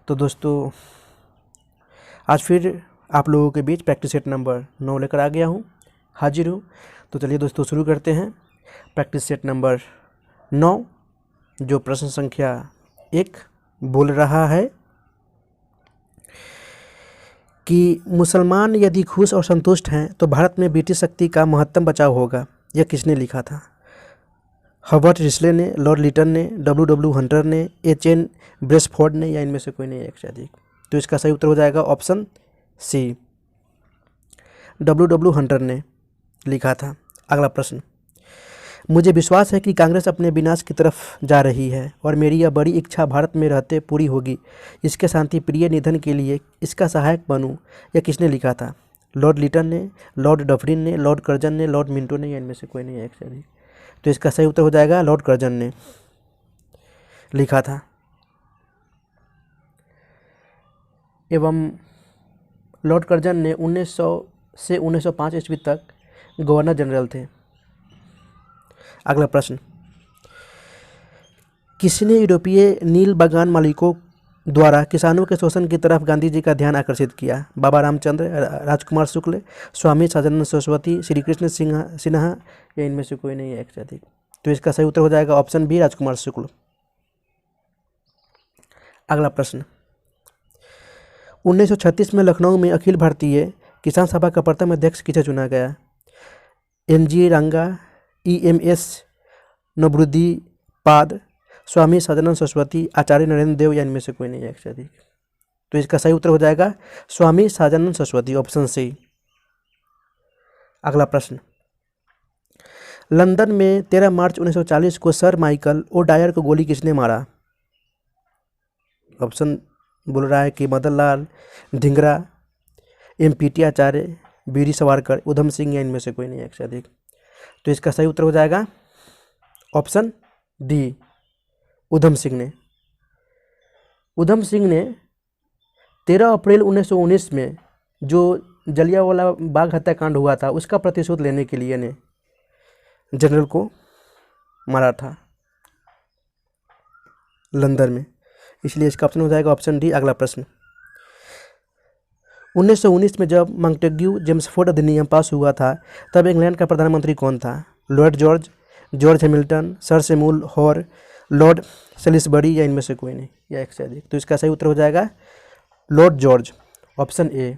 तो दोस्तों आज फिर आप लोगों के बीच प्रैक्टिस सेट नंबर 9 लेकर आ गया हूँ, हाजिर हूँ। तो चलिए दोस्तों शुरू करते हैं। प्रैक्टिस सेट नंबर 9 जो प्रश्न संख्या 1 बोल रहा है कि मुसलमान यदि खुश और संतुष्ट हैं तो भारत में ब्रिटिश शक्ति का महत्तम बचाव होगा। यह किसने लिखा था? हर्बर्ट रिस्ले ने, लॉर्ड लिटन ने, डब्ल्यू हंटर ने, एच.एन. ब्रेसफोर्ड ने, या इनमें से कोई नहीं, एक से अधिक। तो इसका सही उत्तर हो जाएगा ऑप्शन सी, डब्ल्यू हंटर ने लिखा था। अगला प्रश्न, मुझे विश्वास है कि कांग्रेस अपने विनाश की तरफ जा रही है और मेरी यह बड़ी इच्छा भारत में रहते पूरी होगी। इसके शांति प्रिय निधन के लिए इसका सहायक बनूं। यह किसने लिखा था? लॉर्ड लिटन ने, लॉर्ड डफरिन ने, लॉर्ड कर्जन ने, लॉर्ड मिंटो ने, या इनमें से कोई नहीं, एक से अधिक। तो इसका सही उत्तर हो जाएगा लॉर्ड कर्जन ने लिखा था। एवं लॉर्ड कर्जन ने 1900 से 1905 ईस्वी तक गवर्नर जनरल थे। अगला प्रश्न, किसने यूरोपीय नील बागान मालिकों द्वारा किसानों के शोषण की तरफ गांधी जी का ध्यान आकर्षित किया? बाबा रामचंद्र, राजकुमार शुक्ल, स्वामी सदानंद सरस्वती, श्री कृष्ण सिन्हा, या इनमें से कोई नहीं है, एक से अधिक। तो इसका सही उत्तर हो जाएगा ऑप्शन बी, राजकुमार शुक्ल। अगला प्रश्न, 1936 में लखनऊ में अखिल भारतीय किसान सभा का प्रथम अध्यक्ष किसे चुना गया? एम.जी. रंगा, ई.एम.एस. नबरुद्दीपाद, स्वामी सदानंद सरस्वती, आचार्य नरेंद्र देव, या इनमें से कोई नहीं, एक से अधिक। तो इसका सही उत्तर हो जाएगा स्वामी सदानंद सरस्वती, ऑप्शन सी। अगला प्रश्न, लंदन में 13 मार्च 1940 को सर माइकल ओडायर को गोली किसने मारा? ऑप्शन बोल रहा है कि मदन लाल धिंगरा, एम.पी.टी. आचार्य, वीर सावरकर, उधम सिंह, या इनमें से कोई नहीं, एक से अधिक। तो इसका सही उत्तर हो जाएगा ऑप्शन डी, उधम सिंह ने। उधम सिंह ने 13 अप्रैल 1919 में जो जलियांवाला बाग हत्याकांड हुआ था उसका प्रतिशोध लेने के लिए ने जनरल को मारा था लंदन में, इसलिए इसका ऑप्शन हो जाएगा ऑप्शन डी। अगला प्रश्न, 1919 में जब मॉन्टेग्यू जेम्सफोर्ड अधिनियम पास हुआ था तब इंग्लैंड का प्रधानमंत्री कौन था? Lord George, George Hamilton, Sir Samuel Hoare, Lord Salisbury, या इनमें से कोई नहीं, या एक से अधिक। तो इसका सही उत्तर हो जाएगा लॉर्ड जॉर्ज, ऑप्शन ए।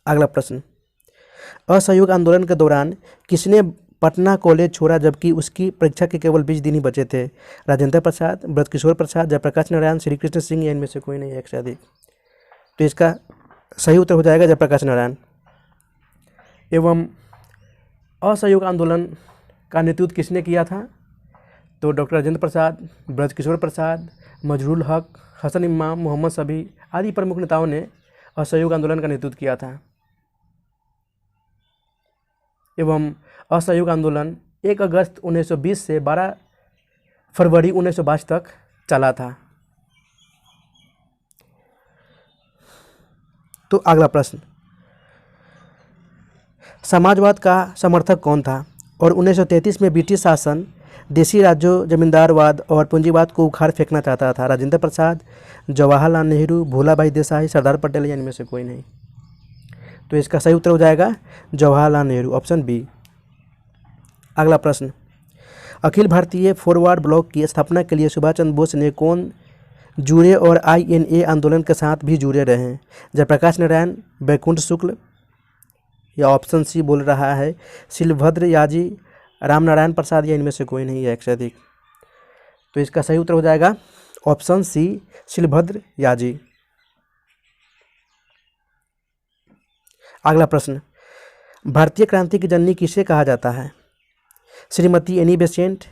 अगला प्रश्न, असहयोग आंदोलन के दौरान किसने पटना कॉलेज छोड़ा जबकि उसकी परीक्षा के केवल 20 दिन ही बचे थे? राजेंद्र प्रसाद, ब्रजकिशोर प्रसाद, जयप्रकाश नारायण, श्री कृष्ण सिंह, या इनमें से कोई नहीं, एक से अधिक। तो इसका सही उत्तर हो जाएगा जयप्रकाश नारायण। एवं असहयोग आंदोलन का नेतृत्व किसने किया था? तो डॉक्टर राजेंद्र प्रसाद, ब्रजकिशोर प्रसाद, मजरूल हक, हसन इमाम, मोहम्मद शफी आदि प्रमुख नेताओं ने असहयोग आंदोलन का नेतृत्व किया था। एवं असहयोग आंदोलन 1 अगस्त 1920 से 12 फरवरी 1922 तक चला था। तो अगला प्रश्न, समाजवाद का समर्थक कौन था और 1933 में ब्रिटिश शासन देशी राज्यों, जमींदारवाद और पूंजीवाद को उखाड़ फेंकना चाहता था? राजेंद्र प्रसाद, जवाहरलाल नेहरू, भोला भाई देसाई, सरदार पटेल, या इनमें से कोई नहीं। तो इसका सही उत्तर हो जाएगा जवाहरलाल नेहरू, ऑप्शन बी। अगला प्रश्न, अखिल भारतीय फॉरवर्ड ब्लॉक की स्थापना के लिए सुभाष चंद्र बोस ने कौन जुड़े और INA आंदोलन के साथ भी जुड़े रहे? जयप्रकाश नारायण, बैकुंठ शुक्ल, या ऑप्शन सी बोल रहा है शिलभद्र याजी, राम नारायण प्रसाद, या इनमें से कोई नहीं है, एक से अधिक। तो इसका सही उत्तर हो जाएगा ऑप्शन सी, शिलभद्र याजी। अगला प्रश्न, भारतीय क्रांति की जननी किसे कहा जाता है? Shrimati Annie Besant,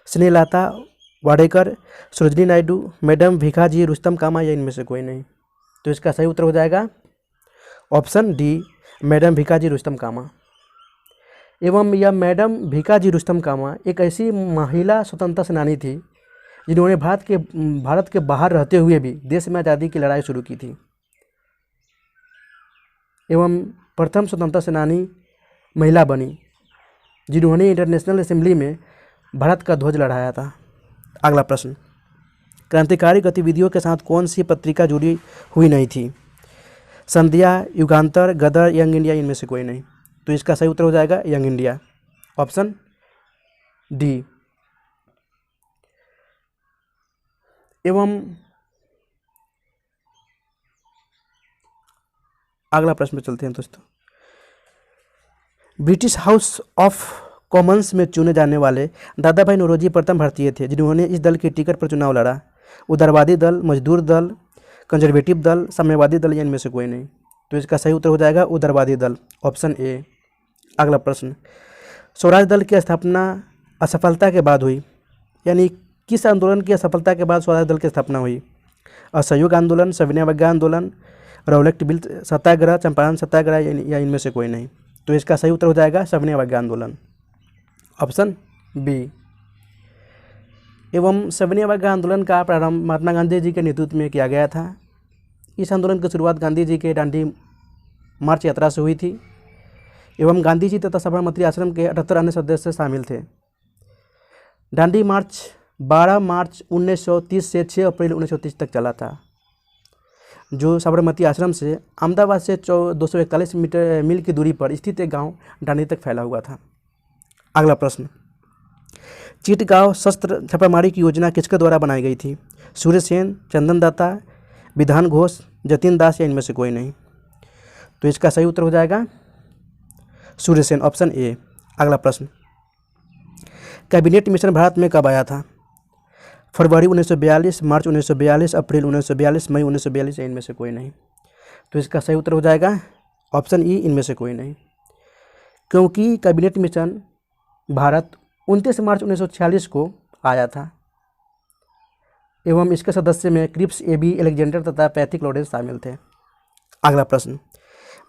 Snehlata Wadekar, Sarojini Naidu, madam Bhikaji Rustam Cama, या इनमें से कोई नहीं। तो इसका सही उत्तर हो जाएगा option D, madam Bhikaji Rustam कामा। एवं यह मैडम भीखाजी रुस्तम कामा एक ऐसी महिला स्वतंत्रता सेनानी थी जिन्होंने भारत के बाहर रहते हुए भी देश में आज़ादी की लड़ाई शुरू की थी। एवं प्रथम स्वतंत्रता सेनानी महिला बनी जिन्होंने इंटरनेशनल असेंबली में भारत का ध्वज लहराया था। अगला प्रश्न, क्रांतिकारी गतिविधियों के साथ कौन सी पत्रिका जुड़ी हुई नहीं थी? संध्या, युगांतर, गदर, यंग इंडिया, इनमें से कोई नहीं। तो इसका सही उत्तर हो जाएगा यंग इंडिया, ऑप्शन डी। एवं अगला प्रश्न पे चलते हैं दोस्तों। ब्रिटिश हाउस ऑफ कॉमन्स में चुने जाने वाले दादा भाई नौरोजी प्रथम भारतीय थे जिन्होंने इस दल के टिकट पर चुनाव लड़ा। उदारवादी दल, मजदूर दल, कंजर्वेटिव दल, साम्यवादी दल या इनमें से कोई नहीं। तो इसका सही उत्तर हो जाएगा उदारवादी दल, ऑप्शन ए। अगला प्रश्न, स्वराज दल की स्थापना असफलता के बाद हुई, यानी किस आंदोलन की असफलता के बाद स्वराज दल की स्थापना हुई? असहयोग आंदोलन, सविनय अवज्ञा आंदोलन, रौलट बिल सत्याग्रह, चंपारण सत्याग्रह या इनमें से कोई नहीं। तो इसका सही उत्तर हो जाएगा सविनय अवज्ञा आंदोलन, ऑप्शन बी। एवं सविनय अवज्ञा आंदोलन का प्रारंभ महात्मा गांधी जी के नेतृत्व में किया गया था। इस आंदोलन की शुरुआत गांधी जी के दांडी मार्च यात्रा से हुई थी एवं गांधी जी तथा साबरमती आश्रम के 78 अन्य सदस्य शामिल थे। दांडी मार्च 12 मार्च 1930 से 6 अप्रैल 1930 तक चला था, जो साबरमती आश्रम से अहमदाबाद से 241 मील की दूरी पर स्थित एक गांव दांडी तक फैला हुआ था। अगला प्रश्न, चिटगांव शस्त्र छापामारी की योजना किसके द्वारा बनाई गई थी? सूर्य सेन, चंदन दाता, विधान घोष, जतिन दास या इनमें से कोई नहीं। तो इसका सही उत्तर हो जाएगा सूर्य सेन, ऑप्शन ए। अगला प्रश्न, कैबिनेट मिशन भारत में कब आया था? फरवरी 1942, मार्च 1942, अप्रैल 1942, मई 1942 या इनमें से कोई नहीं। तो इसका सही उत्तर हो जाएगा ऑप्शन ई, इनमें से कोई नहीं, क्योंकि कैबिनेट मिशन भारत 29 मार्च 1946 को आया था एवं इसके सदस्य में क्रिप्स, एबी एलेक्जेंडर तथा पैथिक लॉरेंस शामिल थे। अगला प्रश्न,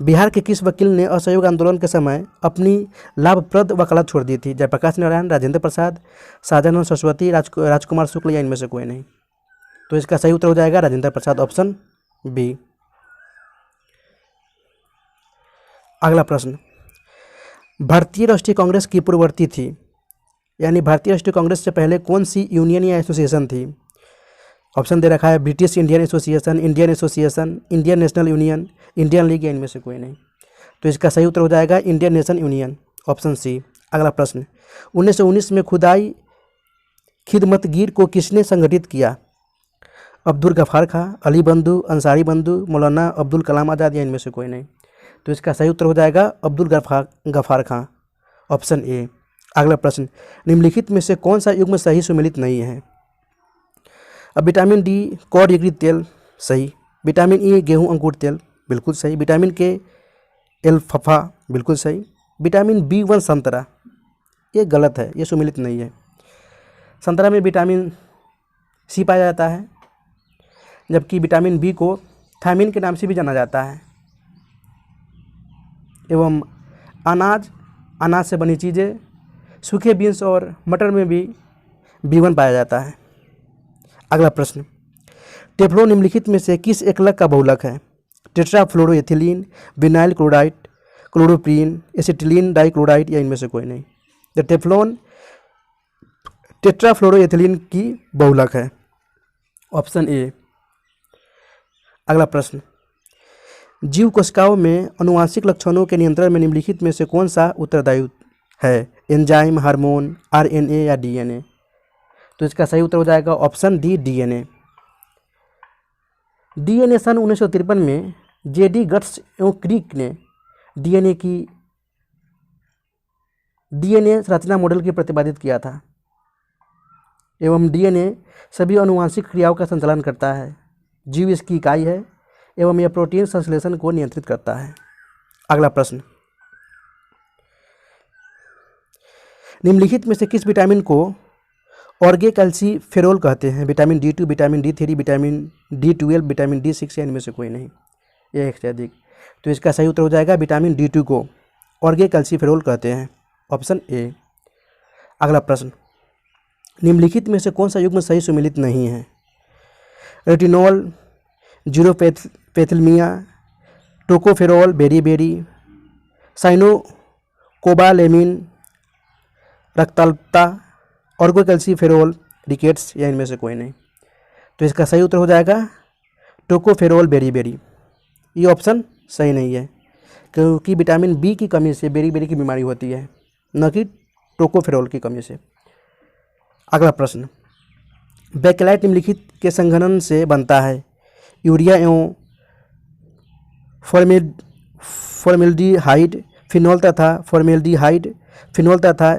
बिहार के किस वकील ने असहयोग आंदोलन के समय अपनी लाभप्रद वकालत छोड़ दी थी? जयप्रकाश नारायण, राजेंद्र प्रसाद, शाहजानंद सरस्वती, राजकुमार शुक्ल या इनमें से कोई नहीं। तो इसका सही उत्तर हो जाएगा राजेंद्र प्रसाद, ऑप्शन बी। अगला प्रश्न, भारतीय राष्ट्रीय कांग्रेस की पूर्ववर्ती थी, यानी भारतीय राष्ट्रीय कांग्रेस से पहले कौन सी यूनियन या एसोसिएशन थी? ऑप्शन दे रखा है British Indian association, Indian association, Indian national union, Indian league या इनमें से कोई नहीं। तो इसका सही उत्तर हो जाएगा Indian nation union, option C. अगला प्रश्न, 1919 में खुदाई खिदमतगीर को किसने संगठित किया? अब्दुल गफ्फार खां, अली बंधु, अंसारी बंधु, मौलाना अब्दुल कलाम आज़ाद या इनमें से कोई नहीं। तो इसका सही उत्तर हो जाएगा अब्दुल गफ्फार खां, ऑप्शन ए। अगला प्रश्न, निम्नलिखित में से कौन सा युग्म सही सुमेलित नहीं है? अब विटामिन डी कॉड यकृत तेल, सही। विटामिन ई गेहूं अंकुर तेल, बिल्कुल सही। विटामिन के एल्फा, बिल्कुल सही। विटामिन B1 संतरा, ये गलत है, ये सुमेलित नहीं है। संतरा में विटामिन सी पाया जाता है, जबकि विटामिन बी को थायमिन के नाम से भी जाना जाता है। एवं अनाज से बनी चीज़ें, सूखे बीन्स और मटर में भी B1 पाया जाता है। अगला प्रश्न, टेफ्लॉन निम्नलिखित में से किस एकलक का बहुलक है? Tetrafluoroethylene, vinyl chloride, chloroprene, acetylene dichloride या इनमें से कोई नहीं। तो टेफ्लॉन टेट्राफ्लोरोएथिलीन की बहुलक है, ऑप्शन ए। अगला प्रश्न, जीव कोशिकाओं में अनुवांशिक लक्षणों के नियंत्रण में निम्नलिखित में से कौन सा उत्तरदायी है? एंजाइम, हार्मोन, RNA या DNA? तो इसका सही उत्तर हो जाएगा ऑप्शन डी, DNA। DNA सन 1953 में JD गट्स एवं क्रिक ने DNA रचना मॉडल की प्रतिपादित किया था एवं DNA सभी अनुवांशिक क्रियाओं का संचालन करता है। जीव इसकी इकाई है एवं यह प्रोटीन संश्लेषण को नियंत्रित करता है। अगला प्रश्न, निम्नलिखित में से किस विटामिन को ऑर्गेकैल्सीफेरोल कहते हैं? Vitamin D2, vitamin D3, vitamin D12, vitamin D6 या इनमें से कोई नहीं, यह एक से अधिक। तो इसका सही उत्तर हो जाएगा विटामिन D2 को ऑर्गेकैल्सीफेरोल कहते हैं, ऑप्शन ए। अगला प्रश्न, निम्नलिखित में से कौन सा युग्म सही सुमेलित नहीं है? रेटिनॉल, जीरोपेथिलमिया, टोकोफेरोल, बेरीबेरी, साइनोकोबालेमिन, रक्ताल्पता, ऑर्गोकैल्सीफेरोल, रिकेट्स या इनमें से कोई नहीं। तो इसका सही उत्तर हो जाएगा टोकोफेरोल बेरी। ये ऑप्शन सही नहीं है, क्योंकि विटामिन बी की कमी से बेरी की बीमारी होती है, न कि टोकोफेरोल की कमी से। अगला प्रश्न, बेकेलाइट निम्नलिखित के संघनन से बनता है? यूरिया एवं फॉर्मेल्डिहाइड, फिनॉल तथा फॉर्मेल्डिहाइड, फिनॉल तथा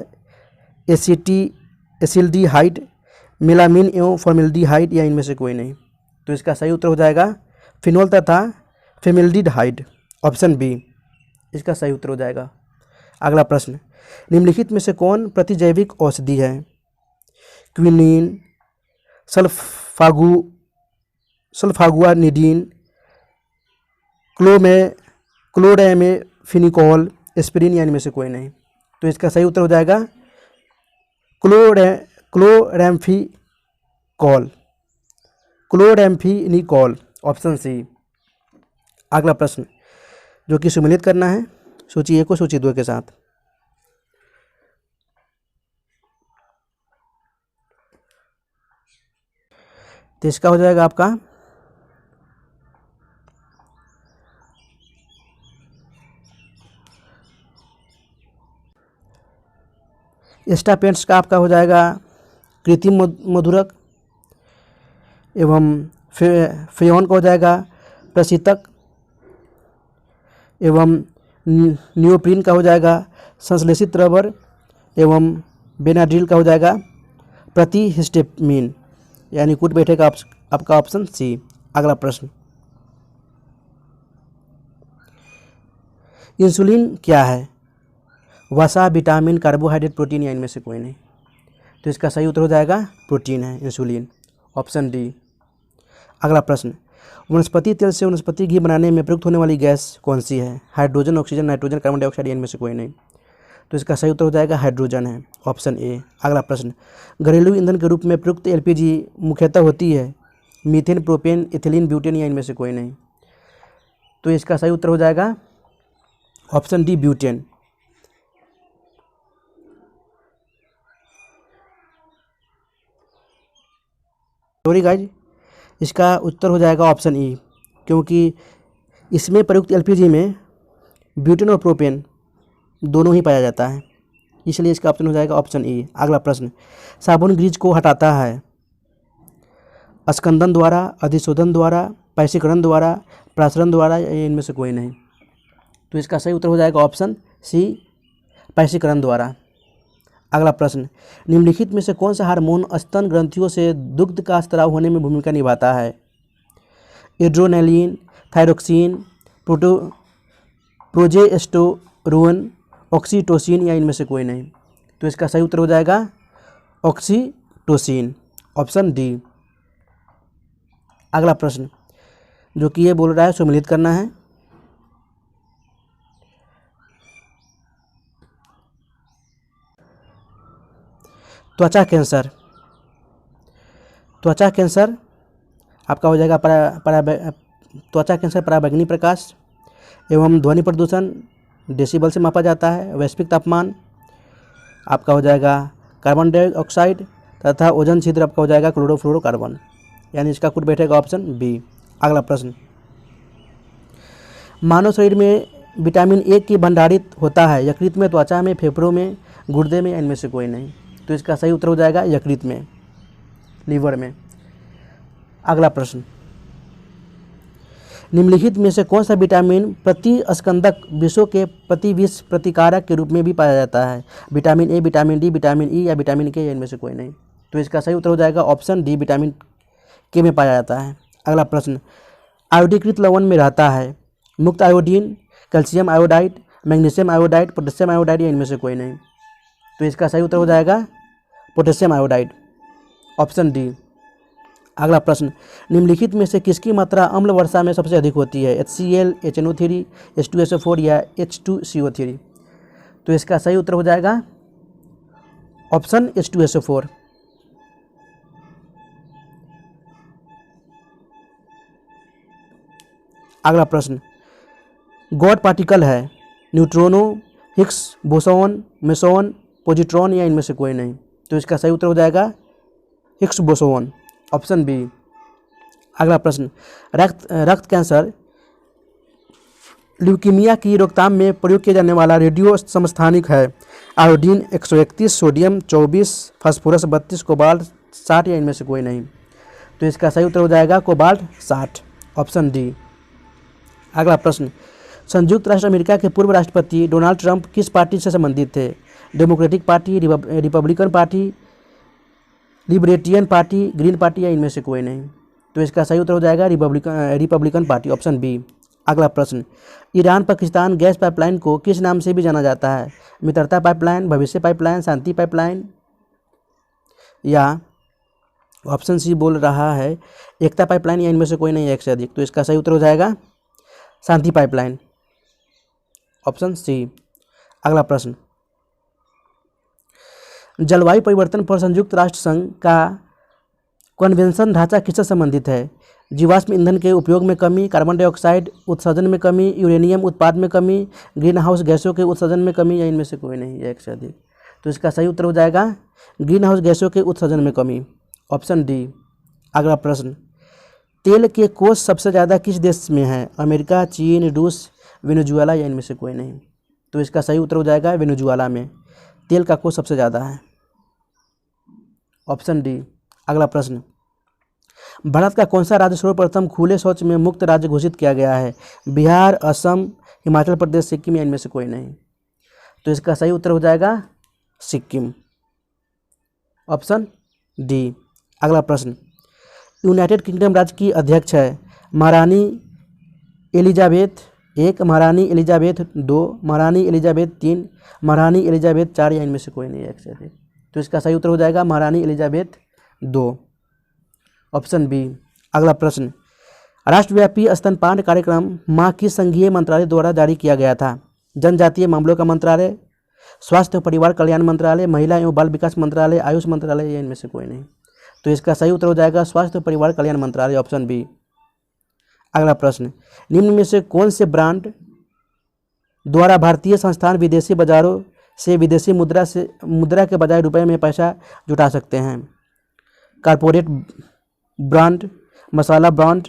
एसिल्डिहाइड, मेलामीन एवं फॉर्मेल्डिहाइड, या इनमें से कोई नहीं। तो इसका सही उत्तर हो जाएगा फिनॉल तथा फॉर्मेल्डिहाइड, ऑप्शन बी इसका सही उत्तर हो जाएगा। अगला प्रश्न, निम्नलिखित में से कौन प्रतिजैविक औषधि है? क्विनीन, सल्फागुआनिडीन, क्लोरामेफेनिकोल, एस्पिरिन, या इनमें से कोई नहीं। तो इसका सही उत्तर हो जाएगा क्लोराम्फेनिकोल, ऑप्शन सी। अगला प्रश्न, जो कि सम्मिलित करना है सूची 1 को सूची 2 के साथ। तो इसका हो जाएगा आपका एस्टापेंट्स का आपका हो जाएगा कृत्रिम मधुरक, एवं फ्रेयॉन का हो जाएगा प्रशीतक, एवं नियोप्रीन का हो जाएगा संश्लेषित रबर, एवं बेनाड्रिल का हो जाएगा प्रतिहिस्टामिन, यानी कूट बैठेगा आपका ऑप्शन सी। अगला प्रश्न, इंसुलिन क्या है? वसा, विटामिन, कार्बोहाइड्रेट, प्रोटीन, या इनमें से कोई नहीं। तो इसका सही उत्तर हो जाएगा प्रोटीन है इंसुलिन, ऑप्शन डी। अगला प्रश्न, वनस्पति तेल से वनस्पति घी बनाने में प्रयुक्त होने वाली गैस कौन सी है? Hydrogen, oxygen, nitrogen, carbon dioxide, या इनमें से कोई नहीं। तो इसका सही उत्तर हो जाएगा हाइड्रोजन है, ऑप्शन ए। अगला प्रश्न, घरेलू ईंधन के रूप में प्रयुक्त एलपीजी मुख्यतः होती है मीथेन, प्रोपेन, इथिलीन, ब्यूटेन, या इनमें से कोई नहीं। तो इसका सही उत्तर हो जाएगा option D, butane. Sorry guys, इसका उत्तर हो जाएगा ऑप्शन ई, क्योंकि इसमें प्रयुक्त एलपीजी में ब्यूटेन और प्रोपेन दोनों ही पाया जाता है, इसलिए इसका ऑप्शन हो जाएगा ऑप्शन ई। अगला प्रश्न, साबुन ग्रीज को हटाता है स्कंदन द्वारा, अधिशोधन द्वारा, पैसीकरण द्वारा, प्रासरण द्वारा, या इनमें से कोई नहीं। तो इसका सही उत्तर हो जाएगा ऑप्शन सी, पैसीकरण द्वारा। अगला प्रश्न, निम्नलिखित में से कौन सा हार्मोन स्तन ग्रंथियों से दुग्ध का स्राव होने में भूमिका निभाता है? एड्रेनालिन, थायरोक्सिन, प्रोजेस्टेरोन, ऑक्सीटोसिन, या इनमें से कोई नहीं। तो इसका सही उत्तर हो जाएगा ऑक्सीटोसिन, ऑप्शन डी। अगला प्रश्न, जो कि ये बोल रहा है सम्मिलित करना है। त्वचा कैंसर आपका हो जाएगा त्वचा कैंसर पराबैंगनी प्रकाश एवं ध्वनि प्रदूषण डेसिबल से मापा जाता है। वैश्विक तापमान आपका हो जाएगा कार्बन डाइऑक्साइड तथा ओजोन छिद्र आपका हो जाएगा क्लोरोफ्लोरोकार्बन, यानी इसका कुट बैठेगा ऑप्शन बी। अगला प्रश्न, मानव शरीर में विटामिन ए की भंडारित होता है यकृत में, त्वचा में, फेफड़ों में, गुर्दे में, या इनमें से कोई नहीं। तो इसका सही उत्तर हो जाएगा यकृत में, लीवर में। अगला प्रश्न, निम्नलिखित में से कौन सा विटामिन प्रतिस्कंदक विषों के प्रतिविष प्रतिकारक के रूप में भी पाया जाता है? Vitamin A, vitamin D, vitamin E, या विटामिन के, या इनमें से कोई नहीं। तो इसका सही उत्तर हो जाएगा ऑप्शन डी, विटामिन के में पाया जाता है। अगला प्रश्न, आयोडीकृत लवण में रहता है मुक्त iodine, calcium iodide, magnesium iodide, potassium iodide, या इनमें से कोई नहीं। तो इसका सही उत्तर हो जाएगा पोटेशियम आयोडाइड, ऑप्शन डी। अगला प्रश्न, निम्नलिखित में से किसकी मात्रा अम्ल वर्षा में सबसे अधिक होती है? HCl, HNO3, H2SO4, या H2CO3। तो इसका सही उत्तर हो जाएगा ऑप्शन H2SO4। अगला प्रश्न, गॉड पार्टिकल है न्यूट्रोनो, हिग्स बोसॉन, मेसॉन, पॉजिट्रॉन, या इनमें से कोई नहीं। तो इसका सही उत्तर हो जाएगा हिग्स बोसॉन, ऑप्शन बी। अगला प्रश्न, रक्त कैंसर ल्यूकीमिया की रोकथाम में प्रयोग किया जाने वाला रेडियो समस्थानिक है आयोडीन 131, सोडियम 24, फास्फोरस 32, कोबाल्ट 60 या इनमें से कोई नहीं। तो इसका सही उत्तर हो जाएगा कोबाल्ट 60, ऑप्शन डी। अगला प्रश्न, संयुक्त राष्ट्र अमेरिका के पूर्व राष्ट्रपति डोनाल्ड ट्रंप किस पार्टी से संबंधित थे? Democratic Party, Republican Party, Libertarian Party, Green Party या इनमें से कोई नहीं। तो इसका सही उत्तर हो जाएगा रिपब्लिकन पार्टी, ऑप्शन बी। अगला प्रश्न, ईरान पाकिस्तान गैस पाइपलाइन को किस नाम से भी जाना जाता है? मित्रता पाइपलाइन, भविष्य पाइपलाइन, शांति पाइपलाइन या ऑप्शन सी बोल रहा है एकता पाइपलाइन या इनमें से कोई नहीं, एक से अधिक। तो इसका सही उत्तर हो जाएगा शांति पाइपलाइन, ऑप्शन सी। अगला प्रश्न, जलवायु परिवर्तन पर संयुक्त राष्ट्र संघ का कन्वेंशन ढांचा किससे संबंधित है? जीवाश्म ईंधन के उपयोग में कमी, कार्बन डाइऑक्साइड उत्सर्जन में कमी, यूरेनियम उत्पाद में कमी, ग्रीन हाउस गैसों के उत्सर्जन में कमी या इनमें से कोई नहीं, एक से अधिक। तो इसका सही उत्तर हो जाएगा ग्रीन हाउस गैसों के उत्सर्जन में कमी, ऑप्शन डी। अगला प्रश्न, तेल के कोष सबसे ज़्यादा किस देश में है? अमेरिका, चीन, रूस, वेनेजुएला या इनमें से कोई नहीं। तो इसका सही उत्तर हो जाएगा वेनेजुएला में तेल का कोष सबसे ज़्यादा है, ऑप्शन डी। अगला प्रश्न, भारत का कौन सा राज्य सर्वप्रथम खुले शौच में मुक्त राज्य घोषित किया गया है? बिहार, असम, हिमाचल प्रदेश, सिक्किम या इनमें से कोई नहीं। तो इसका सही उत्तर हो जाएगा सिक्किम, ऑप्शन डी। अगला प्रश्न, यूनाइटेड किंगडम राज्य की अध्यक्ष है महारानी एलिजाबेथ 1, महारानी एलिजाबेथ 2, महारानी एलिजाबेथ 3, महारानी एलिजाबेथ 4 या इनमें से कोई नहीं, एक से अधिक। तो इसका सही उत्तर हो जाएगा महारानी एलिजाबेथ 2, ऑप्शन बी। अगला प्रश्न, राष्ट्रव्यापी स्तनपान कार्यक्रम माह किस संघीय मंत्रालय द्वारा जारी किया गया था? जनजातीय मामलों का मंत्रालय, स्वास्थ्य और परिवार कल्याण मंत्रालय, महिला एवं बाल विकास मंत्रालय, आयुष मंत्रालय या इनमें से कोई नहीं। तो इसका सही उत्तर हो जाएगा स्वास्थ्य और परिवार कल्याण मंत्रालय, ऑप्शन बी। अगला प्रश्न, निम्न में से कौन से ब्रांड द्वारा भारतीय संस्थान विदेशी बाजारों से विदेशी मुद्रा के बजाय रुपए में पैसा जुटा सकते हैं? कारपोरेट ब्रांड, मसाला ब्रांड,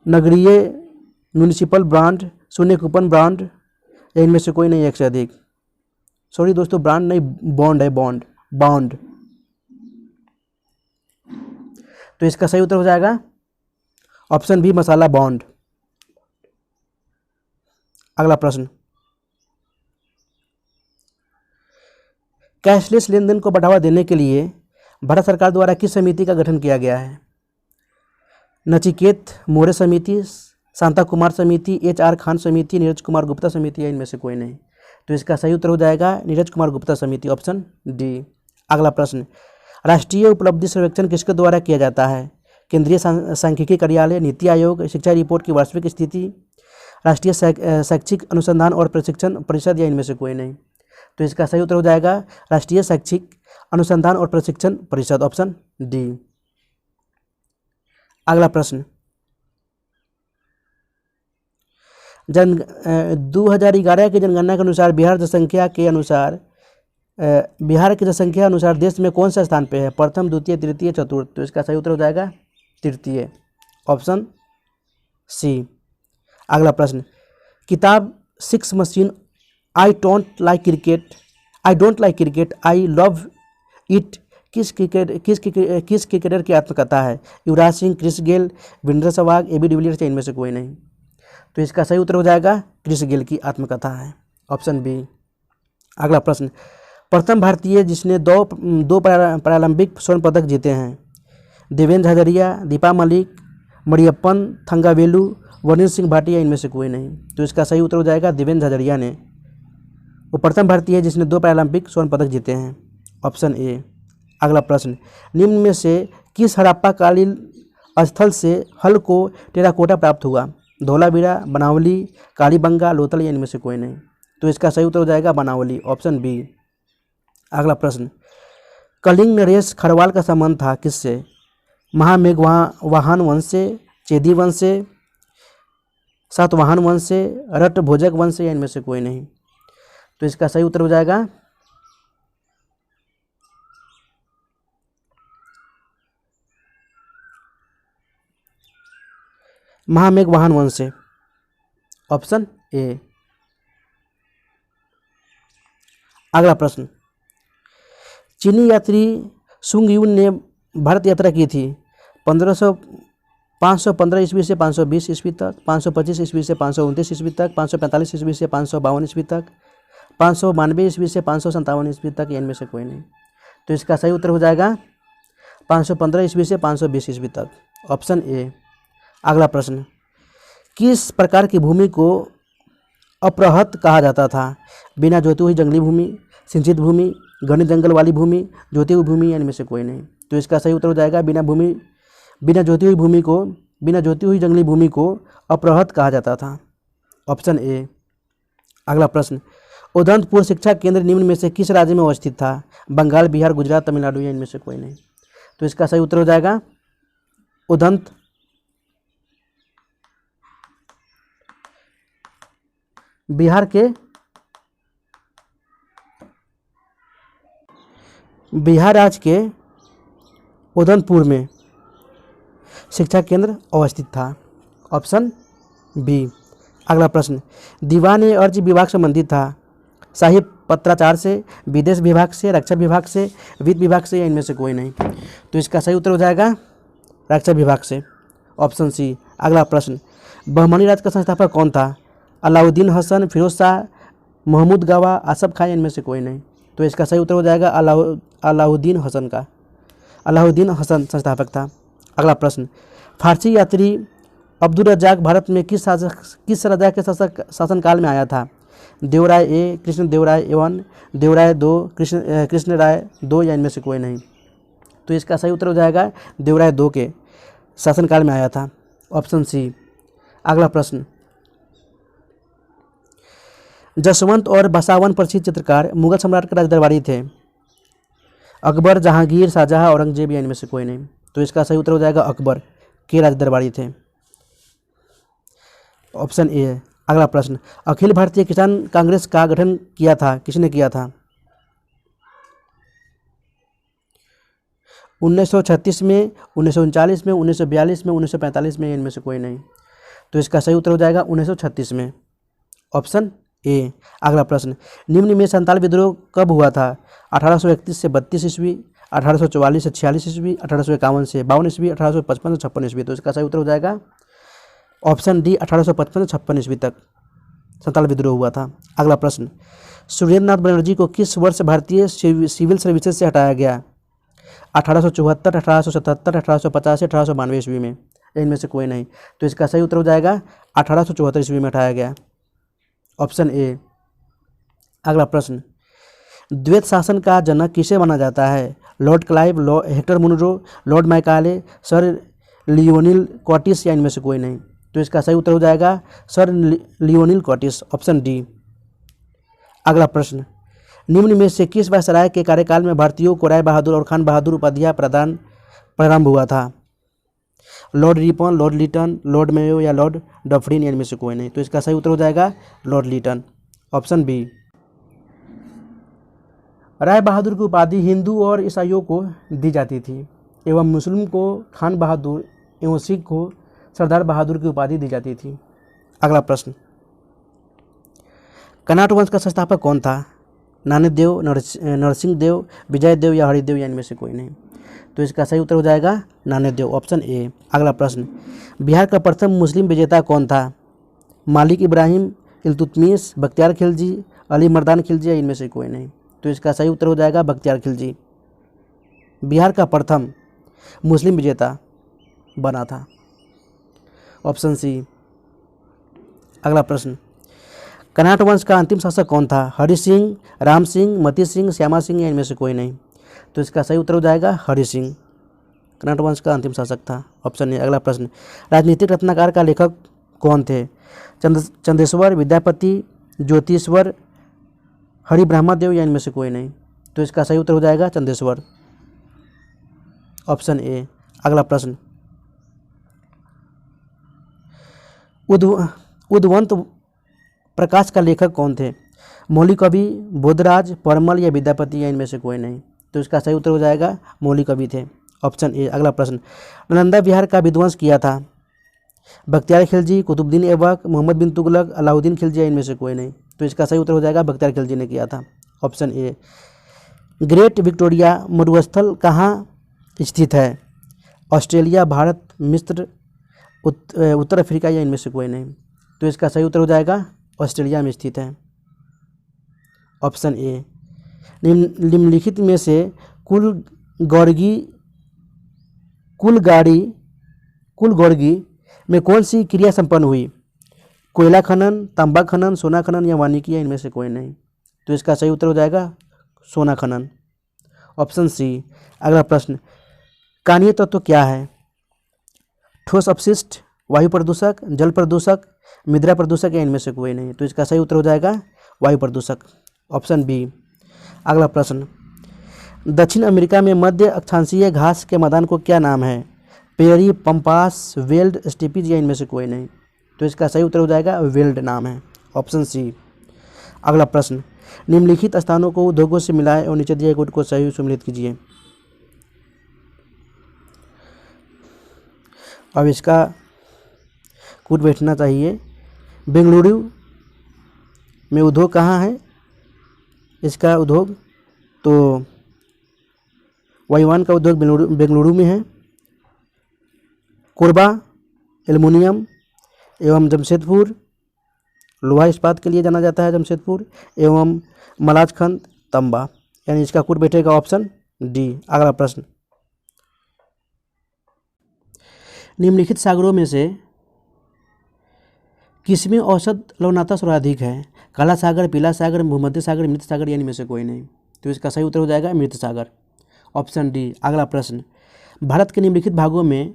नगरीय म्यूनिसिपल ब्रांड, शून्य कूपन ब्रांड या इनमें से कोई नहीं, एक से अधिक। सॉरी दोस्तों, ब्रांड नहीं, बॉन्ड है, बॉन्ड। तो इसका सही उत्तर हो जाएगा ऑप्शन बी, मसाला बॉन्ड। अगला प्रश्न, कैशलेस लेन देन को बढ़ावा देने के लिए भारत सरकार द्वारा किस समिति का गठन किया गया है? नचिकेत मौर्य समिति, शांता कुमार समिति, HR खान समिति, नीरज कुमार गुप्ता समिति या इनमें से कोई नहीं। तो इसका सही उत्तर हो जाएगा नीरज कुमार गुप्ता समिति, ऑप्शन डी। अगला प्रश्न, राष्ट्रीय उपलब्धि सर्वेक्षण किसके द्वारा किया जाता है? केंद्रीय सांख्यिकी कार्यालय, नीति आयोग, शिक्षा रिपोर्ट की वास्तविक स्थिति, राष्ट्रीय शैक्षिक अनुसंधान और प्रशिक्षण परिषद या इनमें से कोई नहीं। तो इसका सही उत्तर हो जाएगा राष्ट्रीय शैक्षिक अनुसंधान और प्रशिक्षण परिषद, ऑप्शन डी। अगला प्रश्न, 2011 की जनगणना के अनुसार बिहार की जनसंख्या अनुसार देश में कौन सा स्थान पे है? प्रथम, द्वितीय, तृतीय, चतुर्थ। तो इसका सही उत्तर हो जाएगा तृतीय, ऑप्शन सी। अगला प्रश्न, किताब 6 machine I don't like cricket I love it किस क्रिकेटर की आत्मकथा है? Yuvraj Singh, Chris Gayle, Virender Sehwag, AB de Villiers या इनमें से कोई नहीं। तो इसका सही उत्तर हो जाएगा क्रिस गेल की आत्मकथा है, ऑप्शन बी। अगला प्रश्न, प्रथम भारतीय जिसने दो पैरालंपिक स्वर्ण पदक जीते हैं? देवेंद्र झाझरिया, दीपा मलिक, मरियप्पन थंगावेलु, वरुण सिंह भाटिया इनमें से कोई नहीं। तो इसका सही उत्तर हो जाएगा देवेंद्र झाझरिया ने, वो प्रथम भारतीय है जिसने 2 पैरालंपिक स्वर्ण पदक जीते हैं, ऑप्शन ए। अगला प्रश्न, निम्न में से किस हड़प्पा कालीन स्थल से हल को टेराकोटा प्राप्त हुआ? धोलावीरा, बनावली, कालीबंगा, लोथल या इनमें से कोई नहीं। तो इसका सही उत्तर हो जाएगा बनावली, ऑप्शन बी। अगला प्रश्न, कलिंग नरेश खरवाल का संबंध था किससे? महामेघवाहन वंश से, चेदी वंश से, सातवाहन वंश से, रट भोजक वंश से या इनमें से कोई नहीं। तो इसका सही उत्तर हो जाएगा महामेघवाहन वंश से। Option A. अगला प्रश्न, चीनी यात्री सुंग यून ने भारत यात्रा की थी 515 ईस्वी से 520 ईस्वी तक, 525 ईस्वी से 529 ईस्वी तक, 545 ईस्वी से 552 ईस्वी तक, 592 ईस्वी से 557 ईस्वी तक, या इनमें से कोई नहीं। तो इसका सही उत्तर हो जाएगा 515 ईस्वी से 520 ईस्वी तक। Option A. अगला प्रश्न, किस प्रकार की भूमि को अप्रहत कहा जाता था? बिना जोती हुई जंगली भूमि, सिंचित भूमि, घने जंगल वाली भूमि, जोती हुई भूमि, या इनमें से कोई नहीं। तो इसका सही उत्तर हो जाएगा बिना जोती हुई जंगली भूमि को अप्रहत कहा जाता था। Option A. अगला प्रश्न, उदंतपुर शिक्षा केंद्र निम्न में से किस राज्य में अवस्थित था? बंगाल, बिहार, गुजरात, तमिलनाडु, या इनमें से कोई नहीं। तो इसका सही उत्तर हो जाएगा उदंत बिहार राज्य के उदंतपुर में शिक्षा केंद्र अवस्थित था। Option B. अगला प्रश्न, दीवान अर्ज विभाग संबंधित था शाही पत्राचार से, विदेश विभाग से, रक्षा विभाग से, वित्त विभाग से, या इनमें से कोई नहीं। तो इसका सही उत्तर हो जाएगा रक्षा विभाग से। Option C. अगला प्रश्न, बहमनी राज्य का संस्थापक कौन था? अलाउद्दीन हसन, फिरोज शाह, महमूद गवा, आसफ खान, इनमें से कोई नहीं। तो इसका सही उत्तर हो जाएगा अलाउद्दीन हसन संस्थापक था। अगला प्रश्न, फारसी यात्री अब्दुल रज्जाक भारत में किस राजा के शासनकाल में आया था? देवराय ए, कृष्ण देवराय एवं देवराय दो, कृष्ण राय दो, या इनमें से कोई नहीं। तो इसका सही उत्तर हो जाएगा देवराय दो के शासनकाल में आया था। Option C. अगला प्रश्न, जसवंत और बसावन प्रसिद्ध चित्रकार मुगल सम्राट के राज दरबारी थे? अकबर, जहांगीर, शाहजहां, औरंगजेब, या इनमें से कोई नहीं। तो इसका सही उत्तर हो जाएगा अकबर के राज दरबारी थे। ऑप्शन ए है। अगला प्रश्न, अखिल भारतीय किसान कांग्रेस का गठन किया था, किसने किया था? 1936 में, 1939 में, 1942 में, 1945 में, इनमें से कोई नहीं। तो इसका सही उत्तर हो जाएगा 1936 में। Option A. अगला प्रश्न, निम्न में संताल विद्रोह कब हुआ था? 1831 से 32 ईस्वी, 1844 से 46 ईस्वी, 1851 से 52 ईस्वी, 1855 से 56 ईस्वी। तो इसका सही उत्तर हो जाएगा ऑप्शन डी, 1855 से 56 ईस्वी तक संताल विद्रोह हुआ था। अगला प्रश्न, सुरेंद्र नाथ बनर्जी को किस वर्ष भारतीय सिविल सर्विसेज से हटाया गया? 1874, 1877, 1850 से 1892 ईस्वी में, इनमें से कोई नहीं। तो इसका सही उत्तर हो जाएगा 1874 ईस्वी में हटाया गया। Option A. अगला प्रश्न, द्वैत शासन का जनक किसे माना जाता है? Lord Clive, Hector Munro, Lord Macaulay, sir Lionel Curtis, या इनमें से कोई नहीं। तो इसका सही उत्तर हो जाएगा sir Lionel Curtis. Option D. अगला प्रश्न, निम्न में से किस वायसराय के कार्यकाल में भारतीयों को राय बहादुर और खान बहादुर उपाधियां प्रारंभ हुआ था? Lord Ripon, Lord Lytton, Lord Mayo, या लॉर्ड डफरिन, या इनमें से कोई नहीं। तो इसका सही उत्तर हो जाएगा Lord Lytton. Option B. Rai Bahadur की उपाधि हिंदू और ईसाइयों को दी जाती थी एवं मुस्लिम को खान बहादुर एवं सिख को सरदार बहादुर की उपाधि दी जाती थी। अगला प्रश्न, कनाट वंश का संस्थापक कौन था? नानक देव, नरसिंह देव, विजय देव, या हरिदेव, या इनमें से कोई नहीं। तो इसका सही उत्तर हो जाएगा नानक देव। Option A. अगला प्रश्न, बिहार का प्रथम मुस्लिम विजेता कौन था? मालिक इब्राहिम, इल्तुतमिश, बख्तियार खिलजी, अली मर्दान खिलजी, या इनमें से कोई नहीं। तो इसका सही उत्तर हो जाएगा बख्तियार खिलजी बिहार का प्रथम मुस्लिम विजेता बना था। Option C. अगला प्रश्न, कनाट वंश का अंतिम शासक कौन था? हरि सिंह, राम सिंह, मती सिंह, श्यामा सिंह, या इनमें से कोई नहीं। तो इसका सही उत्तर हो जाएगा हरि सिंह कनाट वंश का अंतिम शासक था। Option A. अगला प्रश्न, राजनीतिक रत्नाकर का लेखक कौन थे? चंदेश्वर, विद्यापति, ज्योतिश्वर, हरि ब्रह्मदेव, या इनमें से कोई नहीं। तो इसका सही उत्तर हो जाएगा चंदेश्वर। Option A. अगला प्रश्न, उद्वंत प्रकाश का लेखक कौन थे? मौली कवि, बोधराज, परमल, या विद्यापति, या इनमें से कोई नहीं। तो इसका सही उत्तर हो जाएगा मौली कवि थे। Option A. अगला प्रश्न, नालंदा बिहार का विध्वंस किया था? बख्तियार खिलजी, कुतुबुद्दीन ऐबक, मोहम्मद बिन तुगलक, अलाउद्दीन खिलजी या इनमें से कोई नहीं। तो इसका सही उत्तर हो जाएगा बख्तियार खिलजी ने किया था, ऑप्शन ए। ग्रेट विक्टोरिया मरुस्थल कहाँ स्थित है? ऑस्ट्रेलिया, भारत, मिस्र, उत्तर अफ्रीका या इनमें से कोई नहीं। तो इसका सही उत्तर हो जाएगा ऑस्ट्रेलिया में स्थित है, ऑप्शन ए। निम्नलिखित में से कुलगौरगी में कौन सी क्रिया संपन्न हुई? कोयला खनन, तांबा खनन, सोना खनन या वानिकी या इनमें से कोई नहीं। तो इसका सही उत्तर हो जाएगा सोना खनन, ऑप्शन सी। अगला प्रश्न, कणीय तत्व क्या है? ठोस अपशिष्ट, वायु प्रदूषक, जल प्रदूषक, मृदा प्रदूषक या इनमें से कोई नहीं। तो इसका सही उत्तर हो जाएगा वायु प्रदूषक, ऑप्शन बी। अगला प्रश्न, दक्षिण अमेरिका में मध्य अक्षांशीय घास के मैदान को क्या नाम है? पेरी, पंपास, वेल्ड, स्टीपीज या इनमें से कोई नहीं। तो इसका सही उत्तर हो जाएगा वेल्ड नाम है, ऑप्शन सी। अगला प्रश्न, निम्नलिखित स्थानों को उद्योगों से मिलाएं और नीचे दिए कोड को सही सम्मिलित कीजिए। अब इसका कूट बैठना चाहिए। बेंगलुरु में उद्योग कहाँ है? इसका उद्योग तो वायुयान का उद्योग बेंगलुरु में है। कोरबा एल्युमिनियम एवं जमशेदपुर लोहा इस्पात के लिए जाना जाता है जमशेदपुर, एवं मलाजखंड तांबा, यानी इसका कूट बैठेगा ऑप्शन डी। अगला प्रश्न, निम्नलिखित सागरों में से किसमें औसत लवणता सर्वाधिक है? काला सागर, पीला सागर, भूमध्य सागर, मृत सागर या इनमें से कोई नहीं। तो इसका सही उत्तर हो जाएगा मृत सागर, ऑप्शन डी। अगला प्रश्न, भारत के निम्नलिखित भागों में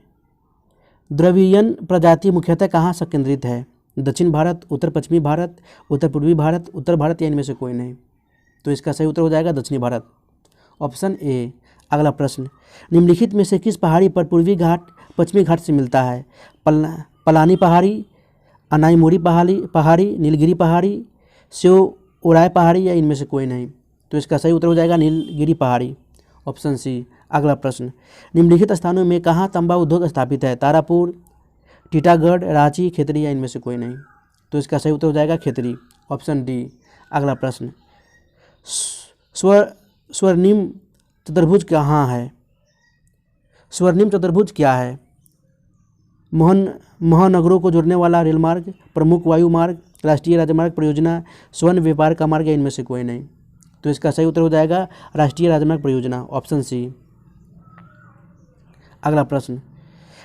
द्रविड़ीय प्रजाति मुख्यतः कहाँ संकेंद्रित है? दक्षिण भारत, उत्तर पश्चिमी भारत, उत्तर पूर्वी भारत, उत्तर भारत या इनमें से कोई नहीं। तो इसका सही उत्तर हो जाएगा दक्षिणी भारत, ऑप्शन ए। अगला प्रश्न, निम्नलिखित में से किस पहाड़ी पर पूर्वी घाट पश्चिमी घाट से मिलता है? पलानी पहाड़ी, अनाईमुरी पहाड़ी, नीलगिरी पहाड़ी, सेओउराय पहाड़ी या इनमें से कोई नहीं। तो इसका सही उत्तर हो जाएगा नीलगिरी पहाड़ी, ऑप्शन सी। अगला प्रश्न, निम्नलिखित स्थानों में कहाँ तांबा उद्योग स्थापित है? तारापुर, टीटागढ़, रांची, खेतड़ी या इनमें से कोई नहीं। तो इसका सही उत्तर हो जाएगा खेतड़ी, ऑप्शन डी। अगला प्रश्न, स्वर्णिम चतुर्भुज कहाँ है? स्वर्णिम चतुर्भुज क्या है? महानगरों को जोड़ने वाला रेल मार्ग, प्रमुख वायु मार्ग, राष्ट्रीय राजमार्ग परियोजना, स्वर्ण व्यापार का मार्ग या इनमें से कोई नहीं। तो इसका सही उत्तर हो जाएगा राष्ट्रीय राजमार्ग परियोजना, ऑप्शन सी। अगला प्रश्न,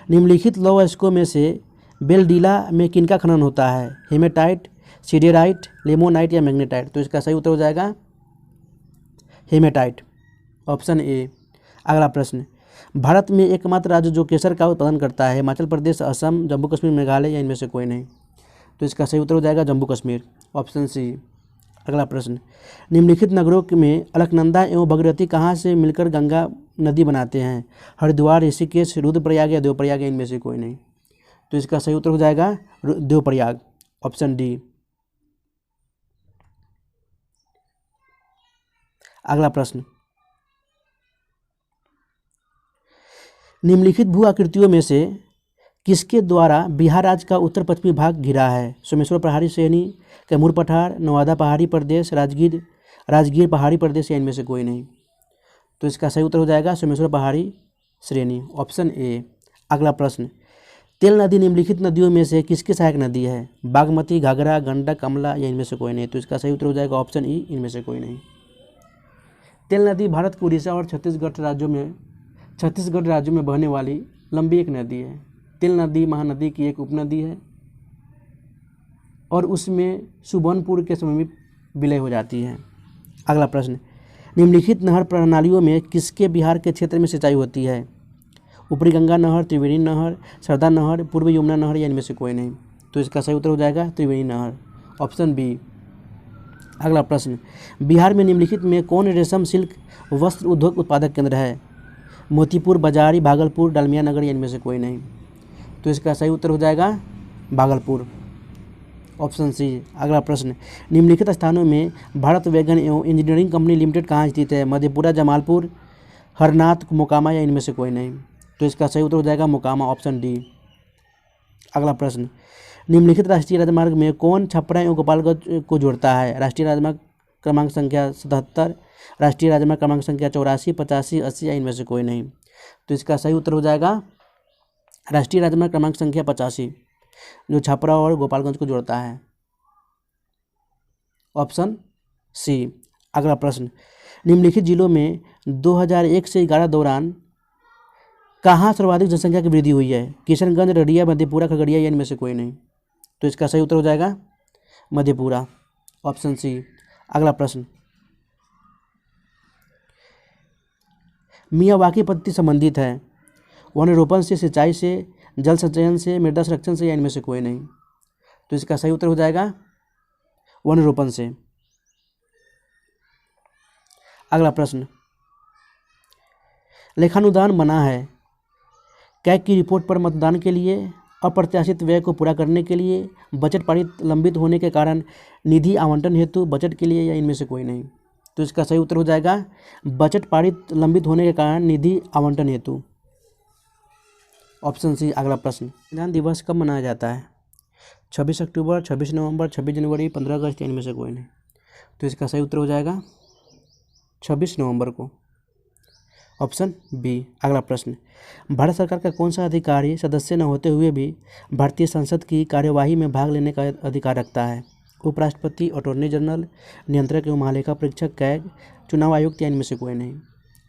निम्नलिखित लौह अयस्कों में से बेलडीला में किनका खनन होता है? हेमेटाइट, सीडेराइट, लेमोनाइट या मैग्नेटाइट। तो इसका सही उत्तर हो जाएगा हेमेटाइट, ऑप्शन ए। अगला प्रश्न, भारत में एकमात्र राज्य जो केसर का उत्पादन करता है? हिमाचल प्रदेश, असम, जम्मू कश्मीर, मेघालय या इनमें से कोई नहीं। तो इसका सही उत्तर हो जाएगा जम्मू कश्मीर, ऑप्शन सी। अगला प्रश्न, निम्नलिखित नगरों में अलकनंदा एवं भगीरथी कहाँ से मिलकर गंगा नदी बनाते हैं? हरिद्वार, ऋषिकेश, रुद्रप्रयाग या देवप्रयाग या इनमें से कोई नहीं। तो इसका सही उत्तर हो जाएगा देवप्रयाग, ऑप्शन डी। अगला प्रश्न, निम्नलिखित भू आकृतियों में से किसके द्वारा बिहार राज्य का उत्तर पश्चिमी भाग घिरा है? सोमेश्वर पहाड़ी श्रेणी, कैमूर पठार, नवादा पहाड़ी प्रदेश, राजगीर पहाड़ी प्रदेश या इनमें से कोई नहीं। तो इसका सही उत्तर हो जाएगा सोमेश्वर पहाड़ी श्रेणी, ऑप्शन ए। अगला प्रश्न, तेल नदी निम्नलिखित नदियों में से किसकी सहायक नदी है? बागमती, घाघरा, गंडक, कमला या इनमें से कोई नहीं। तो इसका सही उत्तर हो जाएगा ऑप्शन ई, इनमें से कोई नहीं। तेल नदी भारत के उड़ीसा और छत्तीसगढ़ राज्यों में बहने वाली लंबी एक नदी है। तेल नदी महानदी की एक उपनदी है और उसमें सुबर्णपुर के समीप विलय हो जाती है। अगला प्रश्न, निम्नलिखित नहर प्रणालियों में किसके बिहार के क्षेत्र में सिंचाई होती है? ऊपरी गंगा नहर, त्रिवेणी नहर, सरदा नहर, पूर्व यमुना नहर या इनमें से कोई नहीं। तो इसका सही उत्तर हो जाएगा त्रिवेणी नहर, ऑप्शन बी। अगला प्रश्न, बिहार में निम्नलिखित में कौन रेशम सिल्क वस्त्र उद्योग उत्पादक केंद्र है? मोतीपुर, बजारी, भागलपुर, डालमिया नगर या इनमें से कोई नहीं। तो इसका सही उत्तर हो जाएगा भागलपुर, ऑप्शन सी। अगला प्रश्न, निम्नलिखित स्थानों में भारत वैगन एवं इंजीनियरिंग कंपनी लिमिटेड कहाँ स्थित है? मधेपुरा, जमालपुर, हरनाथ, मोकामा या इनमें से कोई नहीं। तो इसका सही उत्तर हो जाएगा मोकामा, ऑप्शन डी। अगला प्रश्न, निम्नलिखित राष्ट्रीय राजमार्ग में कौन छपरा एवं गोपालगंज को जोड़ता है? राष्ट्रीय राजमार्ग क्रमांक संख्या 77, राष्ट्रीय राजमार्ग क्रमांक संख्या 84, 85, 80 या इनमें से कोई नहीं। तो इसका सही उत्तर हो जाएगा राष्ट्रीय राजमार्ग क्रमांक संख्या 85, जो छपरा और गोपालगंज को जोड़ता है। Option C. अगला प्रश्न, निम्नलिखित जिलों में 2001 से 11 दौरान कहाँ सर्वाधिक जनसंख्या की वृद्धि हुई है? किशनगंज, रडिया, मधेपुरा, खगड़िया या इनमें से कोई नहीं। तो इसका सही उत्तर हो जाएगा मधेपुरा। Option C. अगला प्रश्न, मियावाकी पद्धति संबंधित है वनरोपण से, सिंचाई से, जल संचयन से, मृदा संरक्षण से या इनमें से कोई नहीं। तो इसका सही उत्तर हो जाएगा वनरोपण से। अगला प्रश्न, लेखानुदान मना है कैग की रिपोर्ट पर मतदान के लिए, अप्रत्याशित व्यय को पूरा करने के लिए, बजट पारित लंबित होने के कारण, निधि आवंटन हेतु, बजट के लिए या इनमें से कोई नहीं। तो इसका सही उत्तर हो जाएगा बजट पारित लंबित होने के कारण, निधि आवंटन हेतु। Option C. अगला प्रश्न, संविधान दिवस कब मनाया जाता है? 26 अक्टूबर, 26 नवंबर, 26 जनवरी, 15 अगस्त या इनमें से कोई नहीं। तो इसका सही उत्तर हो जाएगा 26 नवंबर को। Option B. अगला प्रश्न, भारत सरकार का कौन सा अधिकारी सदस्य न होते हुए भी भारतीय संसद की कार्यवाही में भाग लेने का अधिकार रखता है? उपराष्ट्रपति, अटॉर्नी जनरल, नियंत्रक एवं महालेखा परीक्षक, कैग, चुनाव आयुक्त या इनमें से कोई नहीं।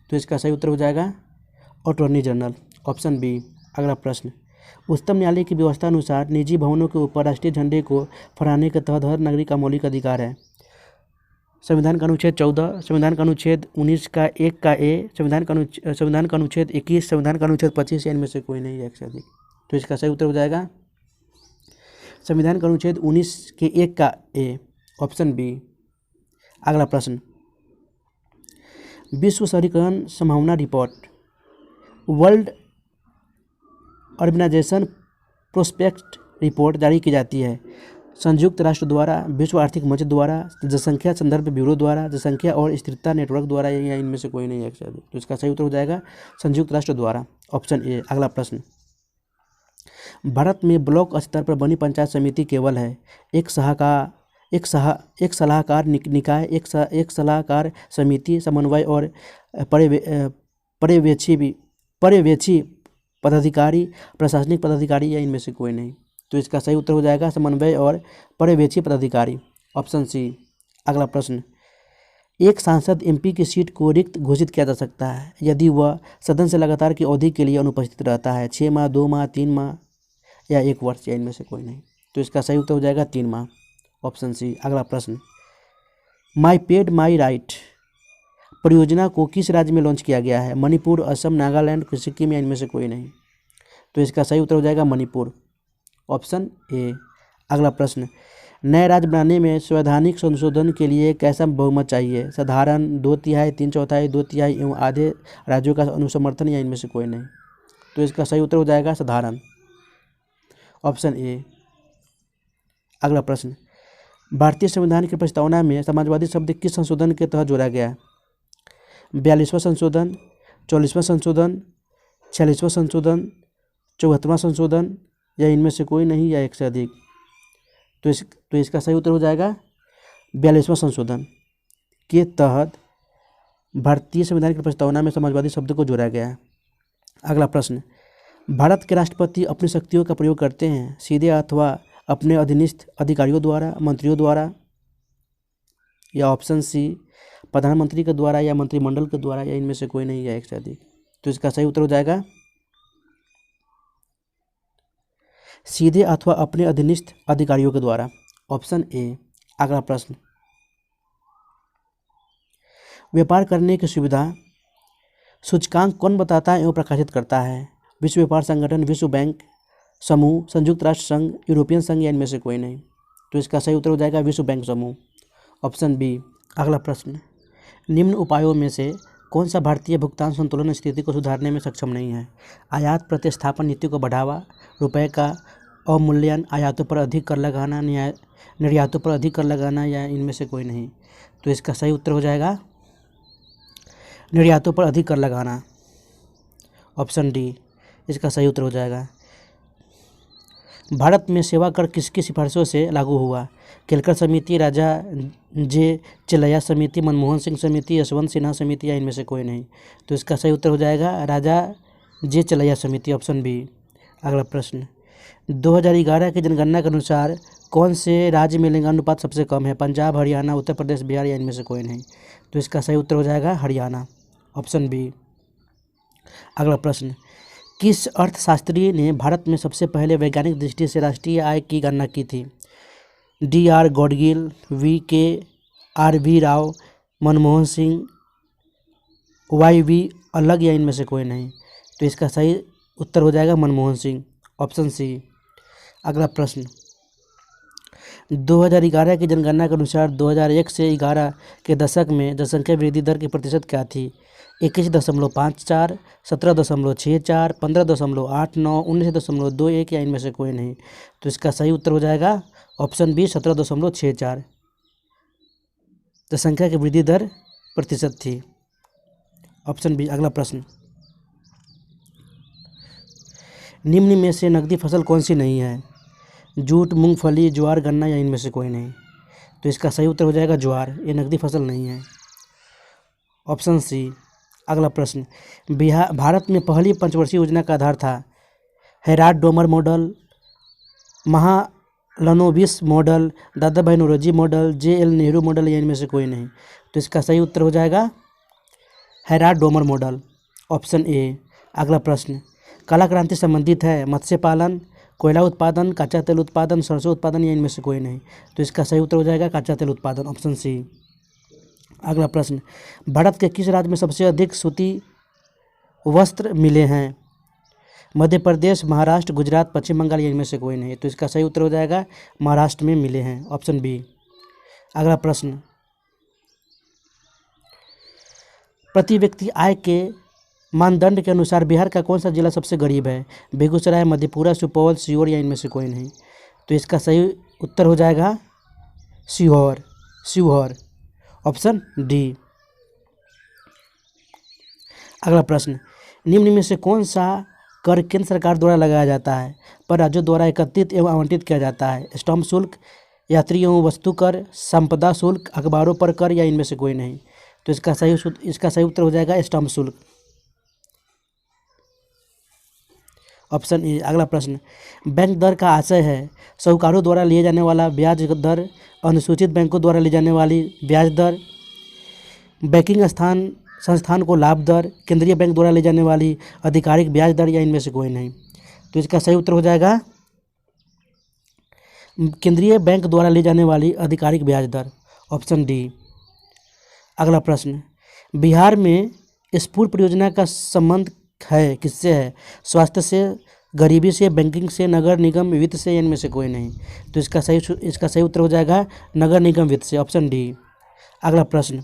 तो इसका सही उत्तर हो जाएगा अटॉर्नी जनरल। Option B. अगला प्रश्न, उच्चतम न्यायालय की व्यवस्था अनुसार निजी भवनों के ऊपर राष्ट्रीय झंडे को फहराने के तहत हर नागरिक का मौलिक अधिकार है। संविधान का अनुच्छेद 14, संविधान का अनुच्छेद 19 का 1 का ए, संविधान का अनुच्छेद 21, संविधान का अनुच्छेद 25 या इनमें से कोई नहीं है एक से अधिक। तो इसका सही उत्तर हो जाएगा संविधान का अनुच्छेद 19 के 1 का ए। Option B. अगला प्रश्न, विश्व शहरीकरण संभावना report, world urbanisation prospect report जारी की जाती है संयुक्त राष्ट्र द्वारा, विश्व आर्थिक मंच द्वारा, जनसंख्या संदर्भ ब्यूरो द्वारा, जनसंख्या और स्थिरता नेटवर्क द्वारा या इनमें से कोई नहीं है। तो इसका सही उत्तर हो जाएगा संयुक्त राष्ट्र द्वारा। Option A. अगला प्रश्न, भारत में ब्लॉक स्तर पर बनी पंचायत समिति केवल है एक सलाहकार निकाय, एक सलाहकार समिति, समन्वय और पर्यवेक्षी पदाधिकारी, प्रशासनिक पदाधिकारी या इनमें से कोई नहीं। तो इसका सही उत्तर हो जाएगा समन्वय और पर्यवेक्षी पदाधिकारी। Option C. अगला प्रश्न, एक सांसद एमपी की सीट को रिक्त घोषित किया जा सकता है यदि वह सदन से लगातार की अवधि के लिए अनुपस्थित रहता है, 6 माह, 2 माह, 3 माह या 1 वर्ष या इनमें से कोई नहीं। तो इसका सही उत्तर हो जाएगा 3 माह। Option C. अगला प्रश्न, माई पेड माई राइट परियोजना को किस राज्य में लॉन्च किया गया है? मणिपुर, असम, नागालैंड, सिक्किम या इनमें से कोई नहीं। तो इसका सही उत्तर हो जाएगा मणिपुर। Option A. अगला प्रश्न, नए राज्य बनाने में संवैधानिक संशोधन के लिए कैसा बहुमत चाहिए? साधारण, 2/3, 3/4, 2/3 एवं आधे राज्यों का अनुसमर्थन या इनमें से कोई नहीं। तो इसका सही उत्तर हो जाएगा साधारण। Option A. अगला प्रश्न, भारतीय संविधान की प्रस्तावना में समाजवादी शब्द किस संशोधन के तहत जोड़ा गया? 42वां संशोधन, 44वां संशोधन, 46वां संशोधन, 74वां संशोधन या इनमें से कोई नहीं या एक से अधिक। तो इसका सही उत्तर हो जाएगा 42वां संशोधन के तहत भारतीय संविधान की प्रस्तावना में समाजवादी शब्द को जोड़ा गया है। अगला प्रश्न, भारत के राष्ट्रपति अपनी शक्तियों का प्रयोग करते हैं सीधे अथवा अपने अधीनस्थ अधिकारियों द्वारा, मंत्रियों द्वारा या ऑप्शन सी प्रधानमंत्री के द्वारा या मंत्रिमंडल के द्वारा या इनमें से कोई नहीं या एक से अधिक। तो इसका सही उत्तर हो जाएगा सीधे अथवा अपने अधीनस्थ अधिकारियों के द्वारा। Option A. अगला प्रश्न, व्यापार करने की सुविधा सूचकांक कौन बताता है एवं प्रकाशित करता है? विश्व व्यापार संगठन, विश्व बैंक समूह, संयुक्त राष्ट्र संघ, यूरोपियन संघ या इनमें से कोई नहीं। तो इसका सही उत्तर हो जाएगा विश्व बैंक समूह। Option B. अगला प्रश्न, निम्न उपायों में से कौन सा भारतीय भुगतान संतुलन स्थिति को सुधारने में सक्षम नहीं है? आयात प्रतिस्थापन नीति को बढ़ावा, रुपए का अवमूल्यन, आयातों पर अधिक कर लगाना, निर्यातों पर अधिक कर लगाना या इनमें से कोई नहीं। तो इसका सही उत्तर हो जाएगा निर्यातों पर अधिक कर लगाना। ऑप्शन डी इसका सही उत्तर हो जाएगा। भारत में सेवा कर किसकी सिफारिशों से लागू हुआ? केलकर समिति, राजा जे चिल्लैया समिति, मनमोहन सिंह समिति, यशवंत सिन्हा समिति या इनमें से कोई नहीं? तो इसका सही उत्तर हो जाएगा राजा जे चिल्लैया समिति, ऑप्शन बी। अगला प्रश्न, 2011 की जनगणना के अनुसार कौन से राज्य में लिंगानुपात सबसे कम है? पंजाब, हरियाणा, उत्तर प्रदेश, बिहार या इनमें से कोई नहीं? तो इसका सही उत्तर हो जाएगा हरियाणा, ऑप्शन बी। अगला प्रश्न, किस अर्थशास्त्री ने भारत में सबसे पहले वैज्ञानिक दृष्टि से राष्ट्रीय आय की गणना की थी? D.R. Gadgil, V.K.R.V. Rao, Manmohan Singh, Y.V. अलग या इनमें से कोई नहीं? तो इसका सही उत्तर हो जाएगा मनमोहन सिंह, ऑप्शन सी। अगला प्रश्न, 2011 की जनगणना के अनुसार 2001 से 11 के दशक में जनसंख्या वृद्धि दर की प्रतिशत क्या थी? 21.54, 17.64, 15.89, 19.21 या इनमें से कोई नहीं? तो इसका सही उत्तर हो जाएगा ऑप्शन बी, 17.64 जनसंख्या की वृद्धि दर प्रतिशत थी, ऑप्शन बी। अगला प्रश्न, निम्न में से नकदी फसल कौन सी नहीं है? जूट, मूंगफली, ज्वार, गन्ना या इनमें से कोई नहीं? तो इसका सही उत्तर हो जाएगा ज्वार, ये नकदी फसल नहीं है, ऑप्शन सी। अगला प्रश्न, भारत में पहली पंचवर्षीय योजना का आधार था? Harrod Domar model, Mahalanobis model, Dadabhai Naoroji model, JL Nehru model या इनमें से कोई नहीं? तो इसका सही उत्तर हो जाएगा Herald Domar model, option A. अगला प्रश्न, काला क्रांति संबंधित है? मत्स्य पालन, कोयला उत्पादन, कच्चा तेल उत्पादन, सरसों उत्पादन या इनमें से कोई नहीं? तो इसका सही उत्तर हो जाएगा कच्चा तेल उत्पादन, ऑप्शन सी। अगला प्रश्न, भारत के किस राज्य में सबसे अधिक सूती वस्त्र मिले हैं? मध्य प्रदेश, महाराष्ट्र, गुजरात, पश्चिम बंगाल या इनमें से कोई नहीं? तो इसका सही उत्तर हो जाएगा महाराष्ट्र में मिले हैं, ऑप्शन बी। अगला प्रश्न, प्रति व्यक्ति आय के मानदंड के अनुसार बिहार का कौन सा जिला सबसे गरीब है? बेगूसराय, मधेपुरा, सुपौल, सीहोर या इनमें से कोई नहीं? तो इसका सही उत्तर हो जाएगा सीहोर, ऑप्शन डी। अगला प्रश्न, निम्न में से कौन सा कर केंद्र सरकार द्वारा लगाया जाता है पर राज्यों द्वारा एकत्रित एवं आवंटित किया जाता है? स्टाम्प शुल्क, यात्री एवं वस्तु कर, संपदा शुल्क, अखबारों पर कर या इनमें से कोई नहीं? तो इसका सही उत्तर हो जाएगा स्टाम्प शुल्क, ऑप्शन ए। अगला प्रश्न, बैंक दर का आशय है साहूकारों द्वारा लिए जाने वाला ब्याज दर, अनुसूचित बैंकों द्वारा ली जाने वाली ब्याज दर, बैंकिंग संस्थान को लाभ दर, केंद्रीय बैंक द्वारा ली जाने वाली आधिकारिक ब्याज दर या इनमें से कोई नहीं? तो इसका सही उत्तर हो जाएगा केंद्रीय बैंक द्वारा ली जाने वाली आधिकारिक ब्याज दर, ऑप्शन डी। अगला प्रश्न, बिहार में स्फूर्त परियोजना का संबंध है किससे है? स्वास्थ्य से, गरीबी से, बैंकिंग से, नगर निगम वित्त से, इनमें से कोई नहीं? तो इसका सही उत्तर हो जाएगा नगर निगम वित्त से, ऑप्शन डी। अगला प्रश्न,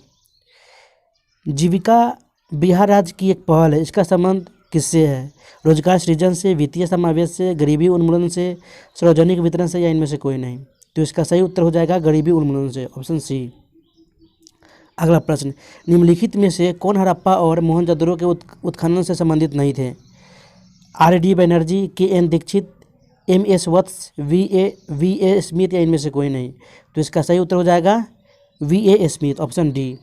जीविका बिहार राज्य की एक पहल है, इसका संबंध किससे है? रोजगार सृजन से, वित्तीय समावेश से, गरीबी उन्मूलन से, सार्वजनिक वितरण से या इनमें से कोई नहीं? तो इसका सही उत्तर हो जाएगा गरीबी उन्मूलन से, ऑप्शन सी। अगला प्रश्न, निम्नलिखित में से कौन हड़प्पा और मोहनजोदड़ो के उत्खनन से संबंधित नहीं थे? R.D. Banerjee, K.N. Dixit, M.S. वत्स, V.A. स्मिथ या इनमें से कोई नहीं? तो इसका सही उत्तर हो जाएगा V.A. Smith, option D.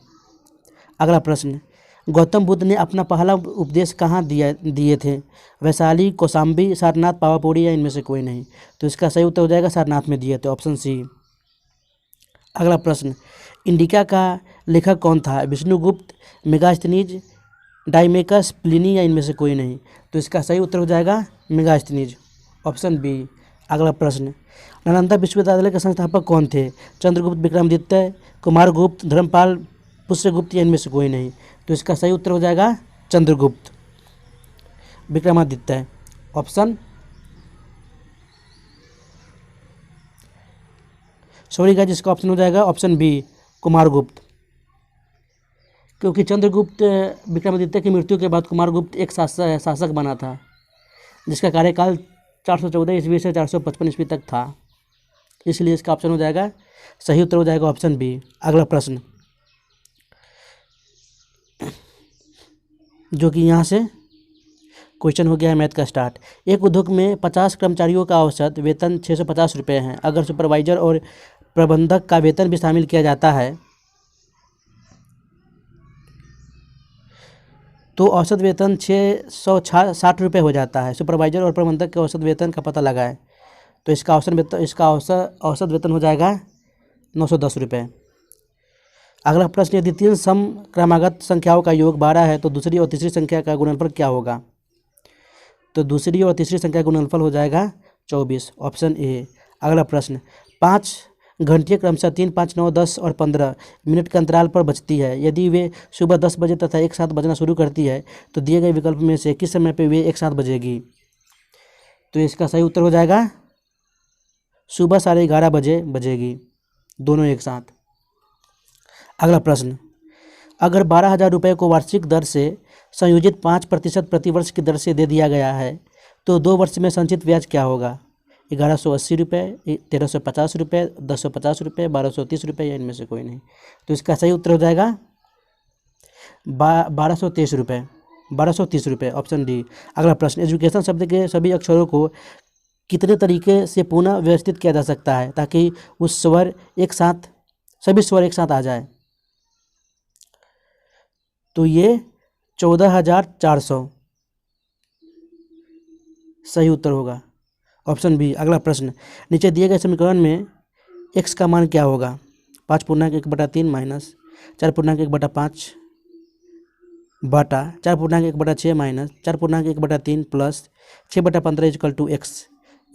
अगला प्रश्न, गौतम बुद्ध ने अपना पहला उपदेश कहाँ दिए थे? वैशाली, कौशाम्बी, सारनाथ, पावापुरी या इनमें से कोई नहीं? तो इसका सही उत्तर हो जाएगा सारनाथ में दिए थे, ऑप्शन सी। अगला प्रश्न, इंडिका का लेखक कौन था? विष्णुगुप्त, मेगास्थनीज, डाइमेकस, प्लिनी या इनमें से कोई नहीं? तो इसका सही उत्तर हो जाएगा मेगास्थनीज, ऑप्शन बी। अगला प्रश्न, नालंदा विश्वविद्यालय के संस्थापक कौन थे? चंद्रगुप्त, विक्रमादित्य, कुमारगुप्त, धर्मपाल, पुष्यगुप्त या इनमें से कोई नहीं? तो इसका सही उत्तर हो जाएगा Chandragupta Vikramaditya, option sorry guys, इसका ऑप्शन हो जाएगा ऑप्शन बी कुमारगुप्त, क्योंकि चंद्रगुप्त विक्रमादित्य की मृत्यु के बाद कुमारगुप्त एक शासक बना था जिसका कार्यकाल 414 ईस्वी से 455 ईस्वी तक था, इसलिए इसका ऑप्शन हो जाएगा सही उत्तर हो जाएगा ऑप्शन बी। अगला प्रश्न, जो कि यहाँ से क्वेश्चन हो गया है मैथ का स्टार्ट। एक उद्योग में 50 कर्मचारियों का औसत वेतन 650 रुपये है। अगर सुपरवाइजर और प्रबंधक का वेतन भी शामिल किया जाता है तो औसत वेतन 660 रुपये हो जाता है। सुपरवाइजर और प्रबंधक के औसत वेतन का पता लगाएं। तो इसका औसत वेतन हो जाएगा 910 रुपये। अगला प्रश्न, यदि 3 सम क्रमागत संख्याओं का योग 12 है तो दूसरी और तीसरी संख्या का गुणनफल क्या होगा? तो दूसरी और तीसरी संख्या का गुणनफल हो जाएगा 24, ऑप्शन ए। अगला प्रश्न, 5 घंटियाँ क्रमशः 3, 5, 9, 10 और 15 मिनट के अंतराल पर बजती है। यदि वे सुबह 10 बजे तथा एक साथ बजना शुरू करती है तो दिए गए विकल्प में से किस समय पर वे एक साथ बजेगी? तो इसका सही उत्तर हो जाएगा सुबह 11:30 बजे बजेगी, दोनों एक साथ। अगला प्रश्न, अगर 12,000 रुपये को वार्षिक दर से संयोजित 5% प्रतिवर्ष की दर से दे दिया गया है तो 2 वर्ष में संचित ब्याज क्या होगा? 1180 रुपये, 1350 रुपये, 1050 रुपये, 1230 रुपये या इनमें से कोई नहीं। तो इसका सही उत्तर हो जाएगा 1230 रुपये, 1230 रुपये, ऑप्शन डी। अगला प्रश्न, एजुकेशन शब्द के सभी अक्षरों को कितने तरीके से पुनः व्यवस्थित किया जा सकता है ताकि उस सभी स्वर एक साथ आ जाए? तो ये 14,400 सही उत्तर होगा, ऑप्शन बी। अगला प्रश्न, नीचे दिए गए समीकरण में x का मान क्या होगा? 5/1/3 माइनस 4/1/5 बटा 4/1/6 minus 4/1/3 plus 6/15 equal to x।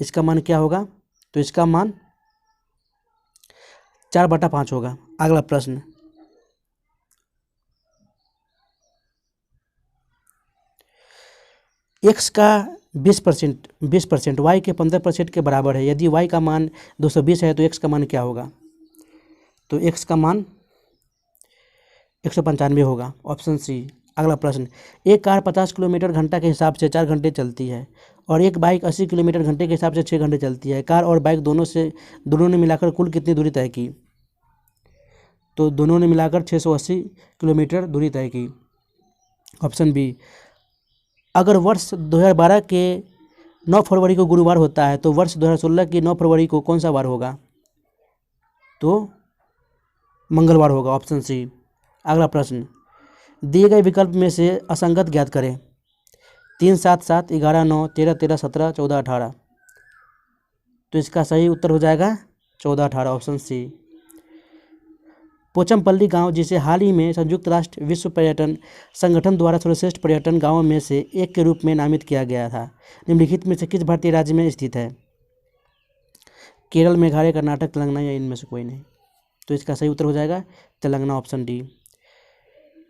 इसका मान क्या होगा? तो इसका मान 4/5 होगा। अगला प्रश्न, x का 20% y के 15% के बराबर है। यदि y का मान 220 है तो x का मान क्या होगा? तो x का मान 195 होगा, ऑप्शन सी। अगला प्रश्न, एक कार 50 किलोमीटर घंटा के हिसाब से 4 घंटे चलती है और एक बाइक 80 किलोमीटर घंटे के हिसाब से 6 घंटे चलती है। कार और बाइक दोनों ने मिलाकर कुल कितनी दूरी तय की? तो दोनों ने मिलाकर 680 किलोमीटर दूरी तय की, ऑप्शन बी। अगर वर्ष 2012 के 9 फरवरी को गुरुवार होता है तो वर्ष 2016 की 9 फरवरी को कौन सा वार होगा? तो मंगलवार होगा, ऑप्शन सी। अगला प्रश्न, दिए गए विकल्प में से असंगत ज्ञात करें। 3, 7, 7, 11, 9, 13, 13, 17, 14, 18। तो इसका सही उत्तर हो जाएगा 14, 18, ऑप्शन सी। पोचमपल्ली गांव, जिसे हाल ही में संयुक्त राष्ट्र विश्व पर्यटन संगठन द्वारा सर्वश्रेष्ठ पर्यटन गांवों में से एक के रूप में नामित किया गया था, निम्नलिखित में से किस भारतीय राज्य में स्थित है? केरल, मेघालय, कर्नाटक, तेलंगाना या इनमें से कोई नहीं। तो इसका सही उत्तर हो जाएगा तेलंगाना, ऑप्शन डी।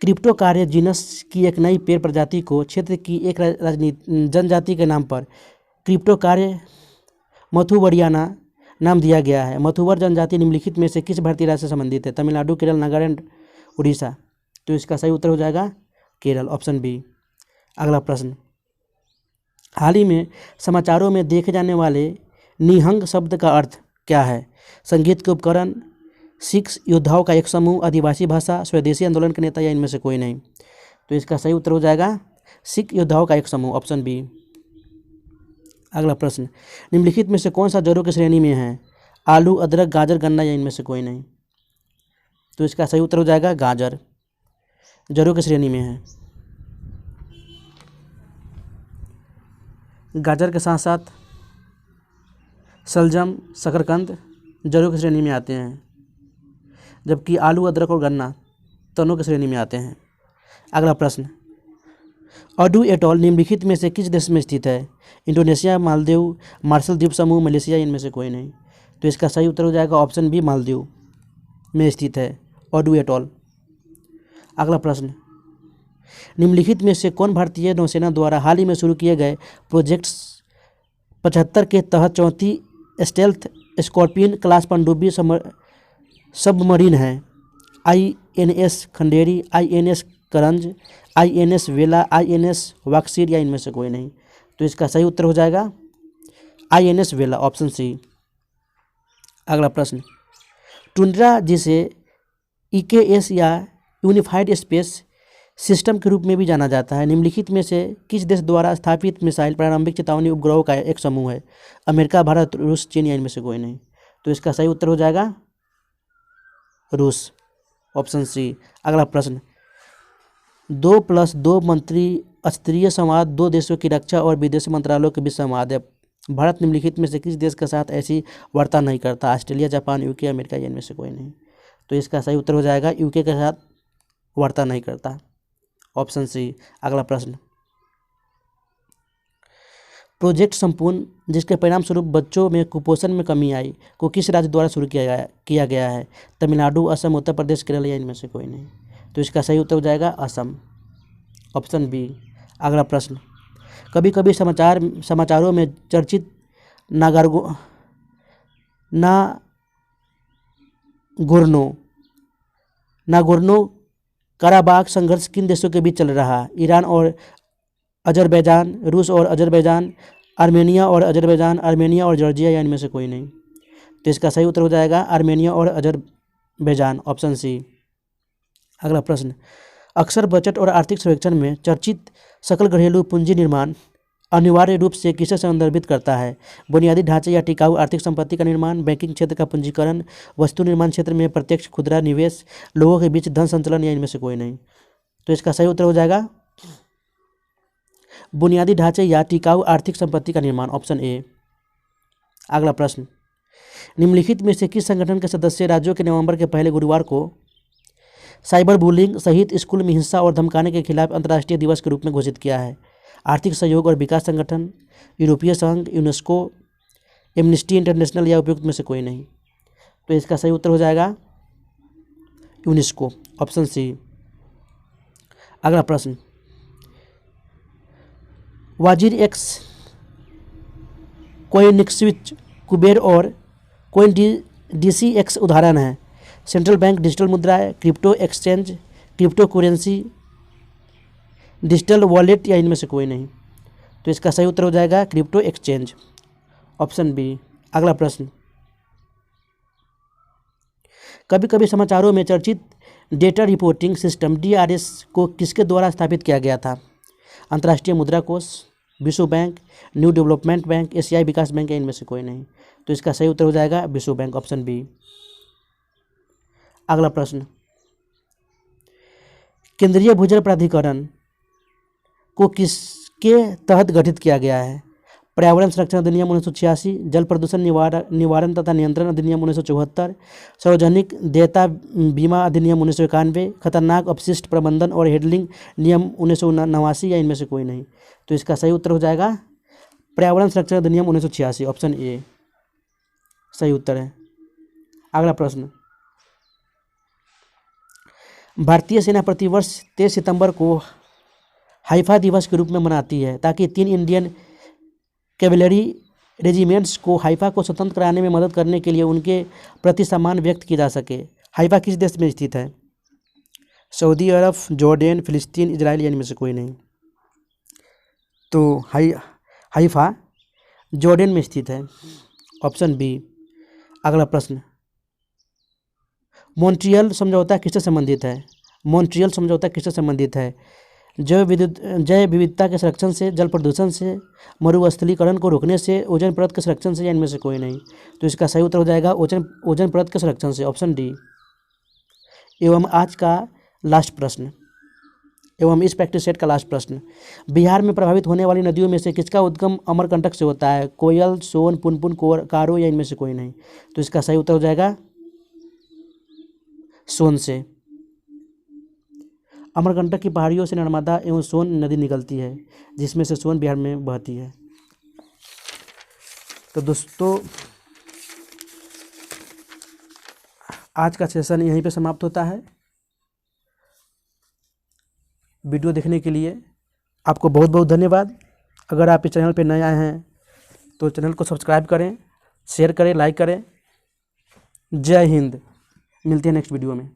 क्रिप्टो कार्य जीनस की एक नई पेड़ प्रजाति को क्षेत्र की एक जनजाति के नाम पर क्रिप्टो कार्य मथुवरियाना नाम दिया गया है। मथुवर जनजाति निम्नलिखित में से किस भारतीय राज्य से संबंधित है? तमिलनाडु, केरल, नागालैंड, उड़ीसा। तो इसका सही उत्तर हो जाएगा केरल, ऑप्शन बी। अगला प्रश्न, हाल ही में समाचारों में देखे जाने वाले निहंग शब्द का अर्थ क्या है? संगीत के उपकरण, सिख योद्धाओं का एक समूह, आदिवासी भाषा, स्वदेशी आंदोलन के नेता या इनमें से कोई नहीं। तो इसका सही उत्तर हो जाएगा सिख योद्धाओं का एक समूह, ऑप्शन बी। अगला प्रश्न, निम्नलिखित में से कौन सा जड़ों की श्रेणी में है? आलू, अदरक, गाजर, गन्ना या इनमें से कोई नहीं। तो इसका सही उत्तर हो जाएगा गाजर, जड़ों की श्रेणी में है। गाजर के साथ साथ शलजम, शकरकंद जड़ों की श्रेणी में आते हैं, जबकि आलू, अदरक और गन्ना तनों की श्रेणी में आते हैं। अगला प्रश्न, अडू एटॉल निम्नलिखित में से किस देश में स्थित है? इंडोनेशिया, मालदीव, मार्शल द्वीप समूह, मलेशिया, इनमें से कोई नहीं। तो इसका सही उत्तर हो जाएगा ऑप्शन बी, मालदीव में स्थित है अडू एटॉल। अगला प्रश्न, निम्नलिखित में से कौन भारतीय नौसेना द्वारा हाल ही में शुरू किए गए प्रोजेक्ट 75 के तहत चौथी स्टेल्थ स्कॉर्पियन क्लास पनडुब्बी सबमरीन है? INS खंडेरी, INS करंज, INS वेला, INS वाक्सीर या इनमें से कोई नहीं। तो इसका सही उत्तर हो जाएगा INS वेला, ऑप्शन सी। अगला प्रश्न, टुंड्रा, जिसे EKS या यूनिफाइड स्पेस सिस्टम के रूप में भी जाना जाता है। निम्नलिखित में से किस देश द्वारा स्थापित मिसाइल प्रारंभिक चेतावनी उपग्रहों का एक समूह है? अमेरिका, भारत, रूस, चीन या इनमें से कोई नहीं। तो इसका सही उत्तर हो जाएगा रूस, ऑप्शन सी। अगला प्रश्न, 2+2 मंत्री स्तरीय संवाद दो देशों की रक्षा और विदेश मंत्रालयों के बीच संवाद है। भारत निम्नलिखित में से किस देश के साथ ऐसी वार्ता नहीं करता? ऑस्ट्रेलिया, जापान, यूके, अमेरिका या इनमें से कोई नहीं। तो इसका सही उत्तर हो जाएगा यूके के साथ वार्ता नहीं करता, ऑप्शन सी। अगला प्रश्न, प्रोजेक्ट संपूर्ण, जिसके परिणाम स्वरूप बच्चों में कुपोषण में कमी आई, को किस राज्य द्वारा शुरू किया गया है? तमिलनाडु, असम, उत्तर प्रदेश, केरल या इनमें से कोई नहीं। तो इसका सही उत्तर हो जाएगा असम, ऑप्शन बी। अगला प्रश्न, कभी कभी समाचारों में चर्चित नागोर्नो काराबाख संघर्ष किन देशों के बीच चल रहा है? ईरान और अजरबैजान, रूस और अजरबैजान, आर्मेनिया और अजरबैजान, आर्मेनिया और जॉर्जिया या इनमें से कोई नहीं। तो इसका सही उत्तर हो जाएगा आर्मेनिया और अजरबैजान, ऑप्शन सी। अगला प्रश्न, अक्सर बजट और आर्थिक सर्वेक्षण में चर्चित सकल घरेलू पूंजी निर्माण अनिवार्य रूप से किसे संदर्भित करता है? बुनियादी ढांचे या टिकाऊ आर्थिक संपत्ति का निर्माण, बैंकिंग क्षेत्र का पूंजीकरण, वस्तु निर्माण क्षेत्र में प्रत्यक्ष खुदरा निवेश, लोगों के बीच धन संचलन या इनमें से कोई नहीं। तो इसका सही उत्तर हो जाएगा बुनियादी ढांचे या टिकाऊ आर्थिक संपत्ति का निर्माण, ऑप्शन ए। अगला प्रश्न, निम्नलिखित में से किस संगठन के सदस्य राज्यों के नवंबर के पहले गुरुवार को साइबर बुलिंग सहित स्कूल में हिंसा और धमकाने के खिलाफ अंतर्राष्ट्रीय दिवस के रूप में घोषित किया है? आर्थिक सहयोग और विकास संगठन, यूरोपीय संघ, यूनेस्को, एमनेस्टी इंटरनेशनल या उपयुक्त में से कोई नहीं। तो इसका सही उत्तर हो जाएगा यूनेस्को, ऑप्शन सी। अगला प्रश्न, वाजिर एक्स, कोइनिक्सविच, कुबेर और कोइनडीसी एक्स उदाहरण है। सेंट्रल बैंक डिजिटल मुद्रा है, crypto exchange, crypto currency, digital wallet या इनमें से कोई नहीं। तो इसका सही उत्तर हो जाएगा क्रिप्टो एक्सचेंज, ऑप्शन बी। अगला प्रश्न, कभी कभी समाचारों में चर्चित डेटा रिपोर्टिंग सिस्टम DRS को किसके द्वारा स्थापित किया गया था? अंतर्राष्ट्रीय मुद्रा कोष, विश्व बैंक, न्यू डेवलपमेंट बैंक, एशियाई विकास बैंक या इनमें से कोई नहीं। तो इसका सही उत्तर हो जाएगा विश्व बैंक, ऑप्शन बी। अगला प्रश्न, केंद्रीय भूजल प्राधिकरण को किसके तहत गठित किया गया है? पर्यावरण संरक्षण अधिनियम 1986, जल प्रदूषण निवारण तथा नियंत्रण अधिनियम 1974, सार्वजनिक देयता बीमा अधिनियम 1991, खतरनाक अपशिष्ट प्रबंधन और हैंडलिंग नियम 1989 या इनमें से कोई नहीं। तो इसका सही उत्तर हो जाएगा पर्यावरण संरक्षण अधिनियम 1986, ऑप्शन ए सही उत्तर है। अगला प्रश्न, भारतीय सेना प्रतिवर्ष 23 सितंबर को हाइफा दिवस के रूप में मनाती है ताकि 3 इंडियन कैवेलरी रेजिमेंट्स को हाइफा को स्वतंत्र कराने में मदद करने के लिए उनके प्रति सम्मान व्यक्त किया जा सके। हाइफा किस देश में स्थित है? सऊदी अरब, जॉर्डन, फिलिस्तीन, इजराइल या इनमें से कोई नहीं। तो हाइफा जॉर्डन में स्थित है, ऑप्शन बी। अगला प्रश्न, मॉन्ट्रियल समझौता किससे संबंधित है? मॉन्ट्रियल समझौता किससे संबंधित है? जैव विविधता के संरक्षण से, जल प्रदूषण से, मरुस्थलीकरण को रोकने से, ओजोन परत के संरक्षण से या इनमें से कोई नहीं। तो इसका सही उत्तर हो जाएगा ओजोन परत के संरक्षण से, ऑप्शन डी। एवं आज का लास्ट प्रश्न, एवं इस प्रैक्टिस सेट का लास्ट प्रश्न, बिहार में प्रभावित होने वाली नदियों में से किसका उद्गम अमरकंटक से होता है? कोयल, सोन, पुनपुन, कारो या इनमें से कोई नहीं। तो इसका सही उत्तर हो जाएगा सोन से। अमरकंटक की पहाड़ियों से नर्मदा एवं सोन नदी निकलती है, जिसमें से सोन बिहार में बहती है। तो दोस्तों, आज का सेशन यहीं पे समाप्त होता है। वीडियो देखने के लिए आपको बहुत बहुत धन्यवाद। अगर आप इस चैनल पे नए आए हैं तो चैनल को सब्सक्राइब करें, शेयर करें, लाइक करें। जय हिंद। मिलते हैं नेक्स्ट वीडियो में।